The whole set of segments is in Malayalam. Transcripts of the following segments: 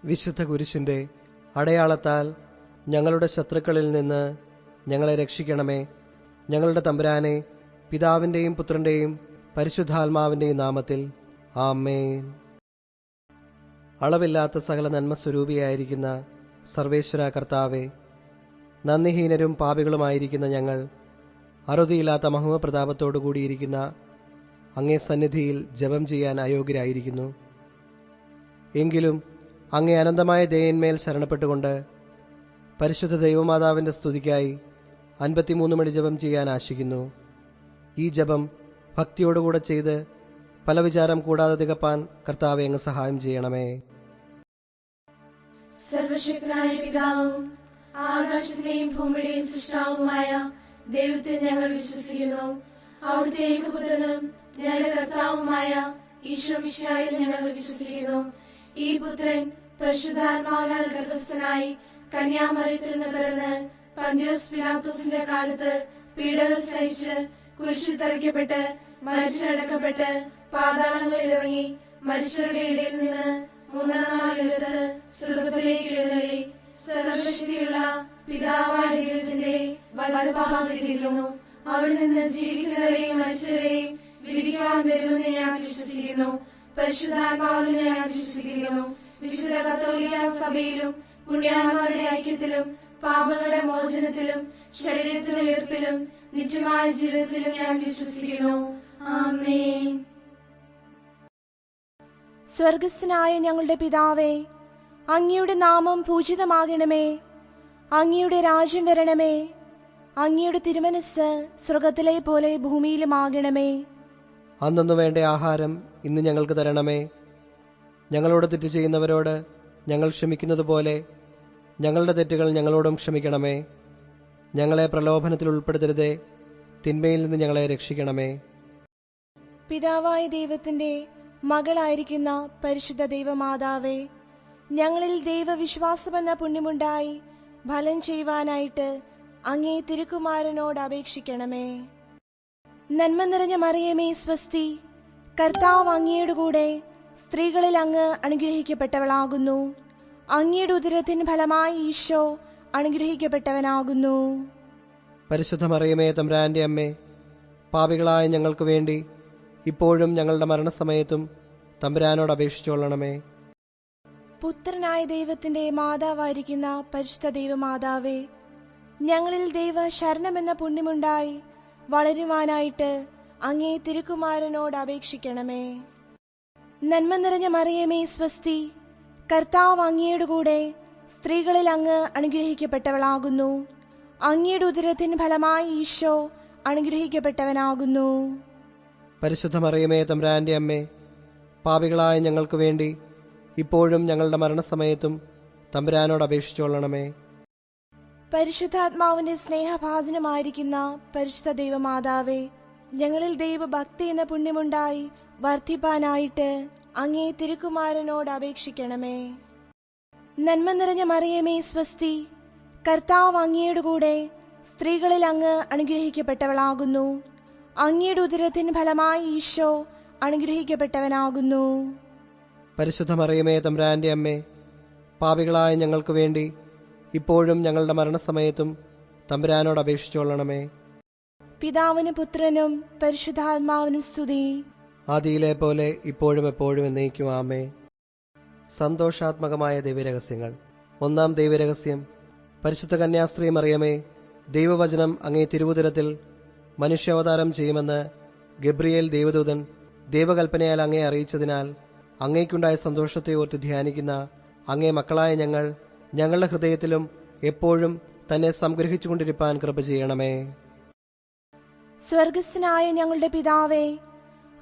വിശുദ്ധ കുരിശിൻ്റെ അടയാളത്താൽ ഞങ്ങളുടെ ശത്രുക്കളിൽ നിന്ന് ഞങ്ങളെ രക്ഷിക്കണമേ. ഞങ്ങളുടെ തമ്പുരാനെ, പിതാവിൻ്റെയും പുത്രൻ്റെയും പരിശുദ്ധാത്മാവിൻ്റെയും നാമത്തിൽ ആമേൻ. അളവില്ലാത്ത സകല നന്മസ്വരൂപിയായിരിക്കുന്ന സർവേശ്വര കർത്താവെ, നന്ദിഹീനരും പാപികളുമായിരിക്കുന്ന ഞങ്ങൾ അറുതിയില്ലാത്ത മഹിമപ്രതാപത്തോടു കൂടിയിരിക്കുന്ന അങ്ങേ സന്നിധിയിൽ ജപം ചെയ്യാൻ അയോഗ്യരായിരിക്കുന്നു. എങ്കിലും അങ്ങേ അനന്തമായ ദയന്മേൽ ശരണപ്പെട്ടുകൊണ്ട് പരിശുദ്ധ ദൈവമാതാവിൻ്റെ സ്തുതിക്കായി 53 മണി ജപം ചെയ്യാൻ ആശിക്കുന്നു. ഈ ജപം ഭക്തിയോടുകൂടെ ചെയ്ത് പല വിചാരം കൂടാതെ തികപ്പാൻ കർത്താവെ അങ്ങ് സഹായം ചെയ്യണമേ. സർവശക്തനായ പിതാവും ആകാശത്തിന്റെയും ഭൂമിയുടെയും സൃഷ്ടാവുമായ ദൈവത്തെ ഞങ്ങൾ വിശ്വസിക്കുന്നു. അവിടുത്തെ ഏകപുത്രനും ഞങ്ങളുടെ കർത്താവുമായ ഈശോ മിശിഹായിൽ ഞങ്ങൾ വിശ്വസിക്കുന്നു. ഈ പുത്രൻ പരിശുദ്ധാത്മാവിനാൽ ഗർഭസ്ഥനായി കന്യാമറിയത്തിൽ നിന്ന് പിറന്ന് പന്തിയോസ് പിലാത്തോസിന്റെ കാലത്ത് പീഡകൾ സഹിച്ച് കുരിശിൽ തറയ്ക്കപ്പെട്ട് മരിച്ചടക്കപ്പെട്ട് പാതാളങ്ങളിൽ ഇറങ്ങി മരിച്ചവരുടെ ഇടയിൽ നിന്ന് മൂന്നാം നാൾ ഉയർത്ത് സ്വർഗ്ഗത്തിലേക്ക് എഴുന്നള്ളി സർവശക്തിയുള്ള പിതാവായ ദൈവത്തിന്റെ വലതുഭാഗത്തിരിക്കുന്നു. അവിടെ നിന്ന് ജീവിക്കുന്നവരെയും മരിച്ചവരെയും വിധിക്കുവാൻ വരുമെന്ന് ഞാൻ വിശ്വസിക്കുന്നു. പരിശുദ്ധാത്മാവിനെ ഞാൻ വിശ്വസിക്കുന്നു. വിശുദ്ധ കത്തോലിക്ക സഭയിലും പുണ്യാത്മാരുടെ ഐക്യത്തിലും പാപങ്ങളുടെ മോചനത്തിലും ശരീരത്തിന്റെ ഉയർപ്പിലും നിത്യമായ ജീവിതത്തിലും ഞാൻ വിശ്വസിക്കുന്നു. ആമേൻ. സ്വർഗസ്ഥനായ ഞങ്ങളുടെ പിതാവേ, അങ്ങയുടെ നാമം പൂജിതമാകണമേ. അങ്ങയുടെ രാജ്യം വരണമേ. അങ്ങയുടെ തിരുമനസ്സ് സ്വർഗത്തിലെ പോലെ ഭൂമിയിലുമാകണമേ. അന്നു വേണ്ട ആഹാരം ഇന്ന് ഞങ്ങൾക്ക് തരണമേ. ഞങ്ങളോട് തെറ്റ് ചെയ്യുന്നവരോട് ഞങ്ങൾ ക്ഷമിക്കുന്നത് പോലെ ഞങ്ങളുടെ തെറ്റുകൾ ഞങ്ങളോടും ക്ഷമിക്കണമേ. ഞങ്ങളെ പ്രലോഭനത്തിൽ ഉൾപ്പെടുത്തരുതേ, തിന്മയിൽ നിന്ന് ഞങ്ങളെ രക്ഷിക്കണമേ. പിതാവായ ദൈവത്തിന്റെ മകളായിരിക്കുന്ന പരിശുദ്ധ ദൈവമാതാവേ, ഞങ്ങളിൽ ദൈവവിശ്വാസമെന്ന പുണ്യമുണ്ടായി ഫലം ചെയ്യുവാനായിട്ട് അങ്ങേ തിരുക്കുമാരനോട് അപേക്ഷിക്കണമേ. നന്മ നിറഞ്ഞ മറിയമേ സ്വസ്തി, കർത്താവ് അങ്ങയുടെ കൂടെ സ്ത്രീകളിൽ അങ്ങ് അനുഗ്രഹിക്കപ്പെട്ടവളാകുന്നു. അങ്ങയുടെ ഉദരത്തിന് ഫലമായി ഈശോ അനുഗ്രഹിക്കപ്പെട്ടവനാകുന്നു. പരിശുദ്ധ മറിയമേ തമ്പുരാന്റെ അമ്മേ, പാപികളായ ഞങ്ങൾക്ക് വേണ്ടി ഇപ്പോഴും ഞങ്ങളുടെ മരണസമയത്തും തമ്പുരാനോട് അപേക്ഷിച്ചുകൊള്ളണമേ. പുത്രനായ ദൈവത്തിന്റെ മാതാവായിരിക്കുന്ന പരിശുദ്ധ ദൈവമാതാവേ, ഞങ്ങളിൽ ദൈവ ശരണമെന്ന പുണ്യമുണ്ടായി വളരുവാനായിട്ട് അങ്ങേ തിരുക്കുമാരനോട് അപേക്ഷിക്കണമേ. നന്മ നിറഞ്ഞ മറിയമേ സ്വസ്തി, കർത്താവ് അങ്ങയുടെ കൂടെ സ്ത്രീകളിൽ അങ്ങ് അനുഗ്രഹിക്കപ്പെട്ടവളാകുന്നു. അങ്ങയുടെ ഉദരത്തിന് ഫലമായി ഈശോ അനുഗ്രഹിക്കപ്പെട്ടവനാകുന്നു. പരിശുദ്ധ മറിയമേ തമ്പുരാന്റെ അമ്മേ, പാപികളായ ഞങ്ങൾക്ക് വേണ്ടി ഇപ്പോഴും ഞങ്ങളുടെ മരണസമയത്തും തമ്പുരാനോട് അപേക്ഷിച്ചുകൊള്ളണമേ. പരിശുദ്ധാത്മാവിന്റെ സ്നേഹഭാജനമായിരിക്കുന്ന പരിശുദ്ധ ദൈവമാതാവേ, ഞങ്ങളിൽ ദൈവഭക്തി എന്ന പുണ്യമുണ്ടായി വർദ്ധിപ്പാനായിട്ട് അങ്ങേ തിരുക്കുമാരനോട് അപേക്ഷിക്കണമേ. നന്മ നിറഞ്ഞ മറിയമേ സ്വസ്തി, കർത്താവ് അങ്ങയുടെ കൂടെ സ്ത്രീകളിൽ അങ്ങ് അനുഗ്രഹിക്കപ്പെട്ടവളാകുന്നു. അങ്ങയുടെ ഉദരത്തിന് ഫലമായി ഈശോ അനുഗ്രഹിക്കപ്പെട്ടവനാകുന്നു. പരിശുദ്ധ മറിയമേ തമ്പുരാന്റെ അമ്മേ, പാപികളായ ഞങ്ങൾക്ക് വേണ്ടി ഇപ്പോഴും ഞങ്ങളുടെ മരണസമയത്തും തമ്പുരാനോട് അപേക്ഷിച്ചുകൊള്ളണമേ. പിതാവിനും പുത്രനും പരിശുദ്ധാത്മാവിനും സ്തുതി, ആദിയിലെ പോലെ ഇപ്പോഴും എപ്പോഴും എന്നേക്കും ആമേൻ. സന്തോഷാത്മകമായ ദൈവരഹസ്യങ്ങൾ. ഒന്നാം ദൈവരഹസ്യം, പരിശുദ്ധ കന്യാസ്ത്രീ മറിയമേ, ദൈവവചനം അങ്ങേ തിരുവുദരത്തിൽ മനുഷ്യാവതാരം ചെയ്യുമെന്ന് ഗബ്രിയേൽ ദൈവദൂതൻ ദൈവകൽപ്പനയാൽ അങ്ങേ അറിയിച്ചതിനാൽ അങ്ങേക്കുണ്ടായ സന്തോഷത്തെ ഓർത്ത് ധ്യാനിക്കുന്ന അങ്ങേ മക്കളായ ഞങ്ങൾ ഞങ്ങളുടെ ഹൃദയത്തിലും എപ്പോഴും തന്നെ സംഗ്രഹിച്ചുകൊണ്ടിരിപ്പാൻ കൃപ ചെയ്യണമേ. സ്വർഗസ്ഥനായ ഞങ്ങളുടെ പിതാവേ,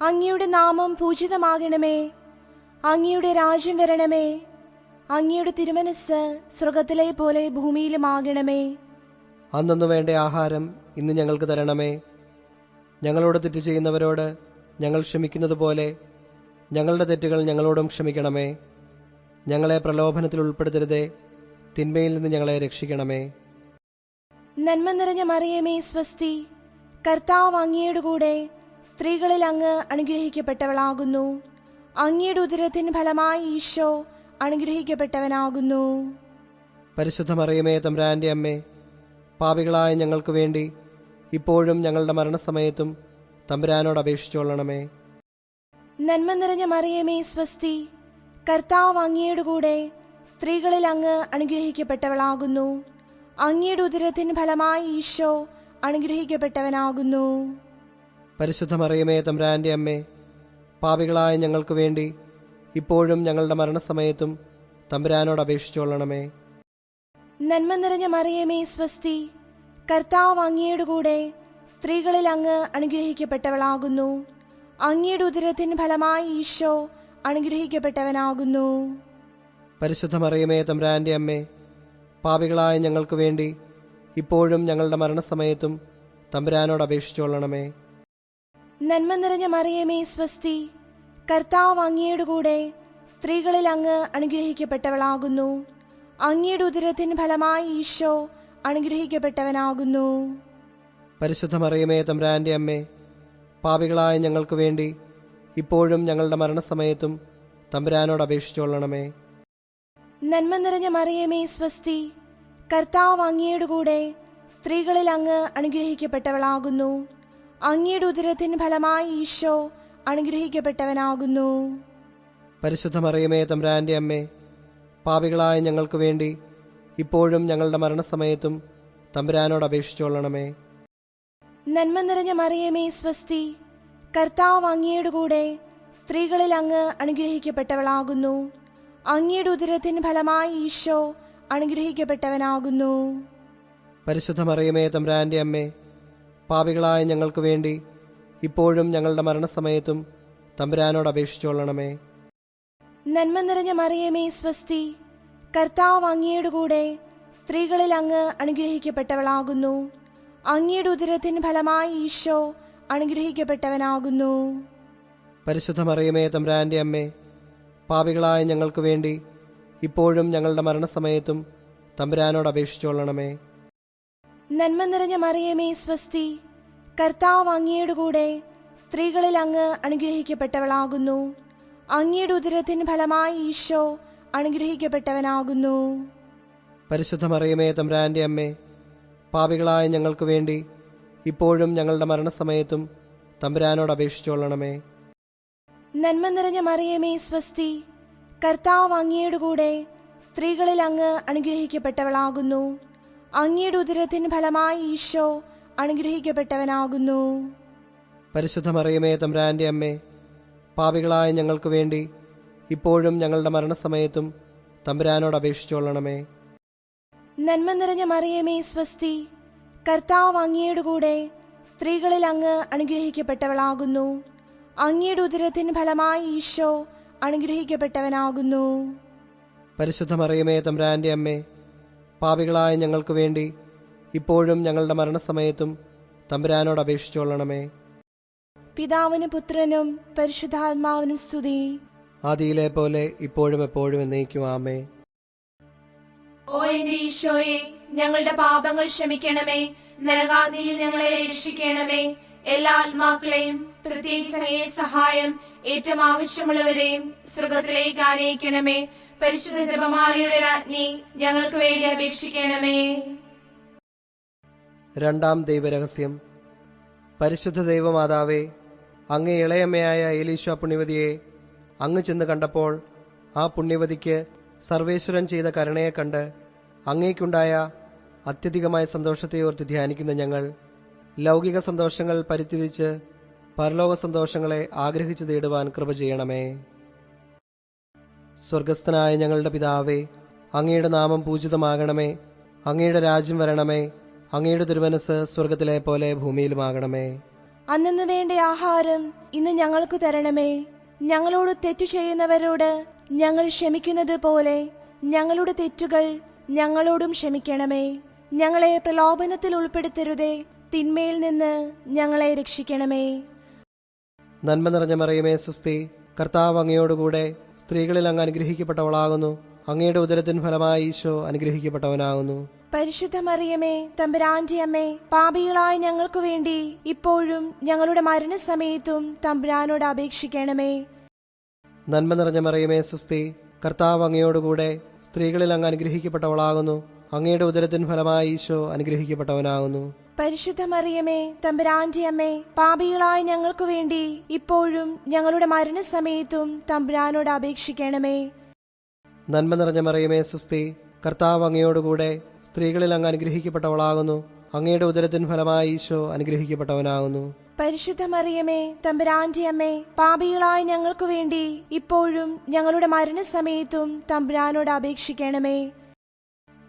അങ്ങയുടെ നാമം പൂജിതമാകണമേ. അങ്ങയുടെ രാജ്യം വരണമേ. അങ്ങയുടെ തിരുമനസ്സ് സ്വർഗത്തിലെ പോലെ ഭൂമിയിലുമാകണമേ. അന്നു വേണ്ട ആഹാരം ഇന്ന് ഞങ്ങൾക്ക് തരണമേ. ഞങ്ങളോട് തെറ്റ് ചെയ്യുന്നവരോട് ഞങ്ങൾ ക്ഷമിക്കുന്നത് പോലെ ഞങ്ങളുടെ തെറ്റുകൾ ഞങ്ങളോടും ക്ഷമിക്കണമേ. ഞങ്ങളെ പ്രലോഭനത്തിൽ ഉൾപ്പെടുത്തരുതേ, തിന്മയിൽ നിന്ന് ഞങ്ങളെ രക്ഷിക്കണമേ. നന്മ നിറഞ്ഞ മറിയമേ സ്വസ്തി, കർത്താവ് അങ്ങയുടെ കൂടെ സ്ത്രീകളിൽ അങ്ങ് അനുഗ്രഹിക്കപ്പെട്ടവളാകുന്നു. അങ്ങയുടെ ഉദരത്തിന് ഫലമായി ഈശോ അനുഗ്രഹിക്കപ്പെട്ടവനാകുന്നു. പരിശുദ്ധ മറിയമേ തമ്പുരാന്റെ അമ്മേ, പാപികളായ ഞങ്ങൾക്ക് വേണ്ടി ഇപ്പോഴും ഞങ്ങളുടെ മരണസമയത്തും തമ്പുരാനോട് അപേക്ഷിച്ചുകൊള്ളണമേ. നന്മ നിറഞ്ഞ മറിയമേ സ്വസ്തി, കർത്താവ് അങ്ങയുടെ കൂടെ സ്ത്രീകളിൽ അങ്ങ് അനുഗ്രഹിക്കപ്പെട്ടവളാകുന്നു. അങ്ങയുടെ ഉദരത്തിൻ ഫലമായി ഈശോ അനുഗ്രഹിക്കപ്പെട്ടവനാകുന്നു. പരിശുദ്ധ മറിയമേ തമ്പുരാന്റെ അമ്മേ, പാപികളായ ഞങ്ങൾക്ക് വേണ്ടി ഇപ്പോഴും ഞങ്ങളുടെ മരണസമയത്തും തമ്പുരാനോട് അപേക്ഷിച്ചുകൊള്ളണമേ. നന്മ നിറഞ്ഞ മറിയമേ സ്വസ്തി, കർത്താവ് അങ്ങയുടെ കൂടെ സ്ത്രീകളിൽ അങ്ങ് അനുഗ്രഹിക്കപ്പെട്ടവളാകുന്നു. അങ്ങയുടെ ഉദരത്തിൻ ഫലമായി ഈശോ അനുഗ്രഹിക്കപ്പെട്ടവനാകുന്നു. പരിശുദ്ധ മറിയമേ തമ്പുരാന്റെ അമ്മേ, പാപികളായ ഞങ്ങൾക്ക് വേണ്ടി ഇപ്പോഴും ഞങ്ങളുടെ മരണസമയത്തും തമ്പുരാനോട് അപേക്ഷിച്ചുകൊള്ളണമേ. നന്മ നിറഞ്ഞ മറിയമേ സ്വസ്തി, കർത്താവ് അങ്ങയുടെ കൂടെ സ്ത്രീകളിൽ അങ്ങ് അനുഗ്രഹിക്കപ്പെട്ടവളാകുന്നു. അങ്ങയുടെ ഉദരത്തിൻ ഫലമായി ഈശോ അനുഗ്രഹിക്കപ്പെട്ടവനാകുന്നു. പരിശുദ്ധ മറിയമേ തമ്പുരാന്റെ അമ്മേ, പാപികളായ ഞങ്ങൾക്ക് വേണ്ടി ഇപ്പോഴും ഞങ്ങളുടെ മരണസമയത്തും തമ്പുരാനോട് അപേക്ഷിച്ചുകൊള്ളണമേ. നന്മ നിറഞ്ഞ മറിയമേ സ്വസ്തി, കർത്താവ് അങ്ങയുടെ കൂടെ സ്ത്രീകളിൽ അങ്ങ് അനുഗ്രഹിക്കപ്പെട്ടവളാകുന്നു. അങ്ങയുടെ ഉദരത്തിൻ ഫലമായി ഈശോ അനുഗ്രഹിക്കപ്പെട്ടവനാകുന്നു. പരിശുദ്ധ മറിയമേ തമ്പുരാന്റെ അമ്മേ, പാപികളായ ഞങ്ങൾക്ക് വേണ്ടി ഇപ്പോഴും ഞങ്ങളുടെ മരണസമയത്തും തമ്പുരാനോട് അപേക്ഷിച്ചുകൊള്ളണമേ. നന്മ നിറഞ്ഞ മറിയമേ സ്വസ്തി, കർത്താവ് അങ്ങയുടെ കൂടെ സ്ത്രീകളിൽ അങ്ങ് അനുഗ്രഹിക്കപ്പെട്ടവളാകുന്നു. അങ്ങയുടെ ഉദരത്തിൻ ഫലമായി ഈശോ അനുഗ്രഹിക്കപ്പെട്ടവനാകുന്നു. പരിശുദ്ധ മറിയമേ തമ്പുരാന്റെ അമ്മേ, പാപികളായ ഞങ്ങൾക്ക് വേണ്ടി ഇപ്പോഴും ഞങ്ങളുടെ മരണസമയത്തും തമ്പുരാനോട് അപേക്ഷിച്ചുകൊള്ളണമേ. നന്മ നിറഞ്ഞ മറിയമേ സ്വസ്തി, കർത്താവ് അങ്ങയുടെ കൂടെ സ്ത്രീകളിൽ അങ്ങ് അനുഗ്രഹിക്കപ്പെട്ടവളാകുന്നു. അങ്ങയുടെ ഉദരത്തിൻ ഫലമായി ഈശോ അനുഗ്രഹിക്കപ്പെട്ടവനാകുന്നു. പരിശുദ്ധ മറിയമേ തമ്പുരാന്റെ അമ്മേ, പാപികളായ ഞങ്ങൾക്ക് വേണ്ടി ഇപ്പോഴും ഞങ്ങളുടെ മരണസമയത്തും തമ്പുരാനോട് അപേക്ഷിച്ചുകൊള്ളണമേ. നന്മ നിറഞ്ഞ മറിയമേ സ്വസ്തി, കർത്താവ് അങ്ങയുടെ കൂടെ സ്ത്രീകളിൽ അങ്ങ് അനുഗ്രഹിക്കപ്പെട്ടവളാകുന്നു. അങ്ങയുടെ ഉദരത്തിൻ ഫലമായി ഈശോ അനുഗ്രഹിക്കപ്പെട്ടവനാകുന്നു. പരിശുദ്ധ മറിയമേ തമ്പുരാന്റെ അമ്മേ, പാപികളായ ഞങ്ങൾക്ക് വേണ്ടി ഇപ്പോഴും ഞങ്ങളുടെ മരണസമയത്തും തമ്പുരാനോട് അപേക്ഷിച്ചുകൊള്ളണമേ. നന്മ നിറഞ്ഞ മറിയമേ സ്വസ്തി, കർത്താവ് അങ്ങയുടെ കൂടെ സ്ത്രീകളിൽ അങ്ങ് അനുഗ്രഹിക്കപ്പെട്ടവളാകുന്നു. അങ്ങയുടെ ഉദരത്തിൻ ഫലമായി ഈശോ അനുഗ്രഹിക്കപ്പെട്ടവനാകുന്നു. പരിശുദ്ധ മറിയമേ തമ്പുരാന്റെ അമ്മേ, പാപികളായ ഞങ്ങൾക്ക് വേണ്ടി ഇപ്പോഴും ഞങ്ങളുടെ മരണസമയത്തും തമ്പുരാനോട് അപേക്ഷിച്ചുകൊള്ളണമേ. നന്മ നിറഞ്ഞ മറിയമേ സ്വസ്തി, കർത്താവ് അങ്ങയുടെ കൂടെ സ്ത്രീകളിൽ അങ്ങ് അനുഗ്രഹിക്കപ്പെട്ടവളാകുന്നു. അങ്ങയുടെ ഉദരത്തിൻ ഫലമായി ഈശോ അനുഗ്രഹിക്കപ്പെട്ടവനാകുന്നു. പരിശുദ്ധ മറിയമേ തമ്പുരാന്റെ അമ്മേ, പാപികളായ ഞങ്ങൾക്ക് വേണ്ടി ഇപ്പോഴും ഞങ്ങളുടെ മരണസമയത്തും തമ്പുരാനോട് അപേക്ഷിച്ചുകൊള്ളണമേ. പിതാവിനും പുത്രനും പരിശുദ്ധാത്മാവിനും സ്തുതി. ആദിയിലെ പോലെ ഇപ്പോഴും എപ്പോഴും എന്നേക്കും ആമേ. ഓ എന്റെ ഈശോയെ, ഞങ്ങളുടെ പാപങ്ങൾ ക്ഷമിക്കണമേ. നരകാഗ്നിയിൽ ഞങ്ങളെ രക്ഷിക്കണമേ. എല്ലാ ആത്മാക്കളെയും പ്രത്യേകിച്ച് അങ്ങേ സഹായം ഏറ്റവും ആവശ്യമുള്ളവരെയും സ്വർഗത്തിലേക്ക് ആനയിക്കണമേ. പരിശുദ്ധ ജപമാലയുടെ രാജ്ഞി, ഞങ്ങൾക്ക് വേണ്ടി അപേക്ഷിക്കണമേ. രണ്ടാം ദൈവരഹസ്യം. പരിശുദ്ധ ദൈവമാതാവേ, അങ്ങേ ഇളയമ്മയായ എലീശ പുണ്യവതിയെ അങ്ങ് ചെന്ന് കണ്ടപ്പോൾ ആ പുണ്യവതിക്ക് സർവേശ്വരൻ ചെയ്ത കരുണയെ കണ്ട് അങ്ങേക്കുണ്ടായ അത്യധികമായ സന്തോഷത്തെ ഓർത്ത് ധ്യാനിക്കുന്ന ഞങ്ങൾ ലൗകിക സന്തോഷങ്ങൾ പരിത്യജിച്ച് പരലോക സന്തോഷങ്ങളെ ആഗ്രഹിച്ചു തേടുവാൻ കൃപ ചെയ്യണമേ. സ്വർഗസ്ഥനായ ഞങ്ങളുടെ പിതാവേ, അങ്ങയുടെ നാമം പൂജിതമാകണമേ. അങ്ങയുടെ രാജ്യം വരണമേ. അങ്ങയുടെ തിരുമനസ് സ്വർഗത്തിലെ പോലെ ഭൂമിയിലുമാകണമേ. അന്നു വേണ്ട ആഹാരം ഇന്ന് ഞങ്ങൾക്ക് തരണമേ. ഞങ്ങളോട് തെറ്റു ചെയ്യുന്നവരോട് ഞങ്ങൾ ക്ഷമിക്കുന്നത് പോലെ ഞങ്ങളുടെ തെറ്റുകൾ ഞങ്ങളോടും ക്ഷമിക്കണമേ. ഞങ്ങളെ പ്രലോഭനത്തിൽ ഉൾപ്പെടുത്തരുതേ, തിന്മയിൽ നിന്ന് ഞങ്ങളെ രക്ഷിക്കണമേ. നന്മ നിറഞ്ഞ മറിയമേ സുസ്തി, കർത്താവ് അങ്ങയോടുകൂടെ സ്ത്രീകളിൽ അങ്ങ് അനുഗ്രഹിക്കപ്പെട്ടവളാകുന്നു. അങ്ങയുടെ ഉദരത്തിൻ ഫലമായി ഈശോ അനുഗ്രഹിക്കപ്പെട്ടവനാകുന്നു. പരിശുദ്ധ മറിയമേ, തമ്പുരാന്റെ അമ്മേ, പാപികളായ ഞങ്ങൾക്ക് വേണ്ടി ഇപ്പോഴും ഞങ്ങളുടെ മരണസമയത്തും തമ്പുരാനോട് അപേക്ഷിക്കണമേ. നന്മ നിറഞ്ഞ മറിയമേ സുസ്തി, കർത്താവ് അങ്ങയോടുകൂടെ സ്ത്രീകളിൽ അങ്ങ് അനുഗ്രഹിക്കപ്പെട്ടവളാകുന്നു. അങ്ങയുടെ ഉദരത്തിൻ ഫലമായി ഈശോ അനുഗ്രഹിക്കപ്പെട്ടവനാകുന്നു. പരിശുദ്ധ മറിയമേ, തമ്പുരാന്റെ അമ്മേ, പാപികളായ ഞങ്ങൾക്ക് വേണ്ടി ഇപ്പോഴും ഞങ്ങളുടെ മരണസമയത്തും തമ്പുരാനോട് അപേക്ഷിക്കണമേ. നന്മ നിറഞ്ഞ മറിയമേ, സുസ്തി. കർത്താവ് അങ്ങയോടുകൂടെ സ്ത്രീകളിൽ അങ്ങ് അനുഗ്രഹിക്കപ്പെട്ടവളാകുന്നു. അങ്ങയുടെ ഉദരത്തിൻ ഫലമായി ഈശോ അനുഗ്രഹിക്കപ്പെട്ടവനാകുന്നു. പരിശുദ്ധ മറിയമേ, തമ്പുരാന്റെ അമ്മേ, പാപികളായ ഞങ്ങൾക്ക് വേണ്ടി ഇപ്പോഴും ഞങ്ങളുടെ മരണസമയത്തും തമ്പുരാനോട് അപേക്ഷിക്കണമേ.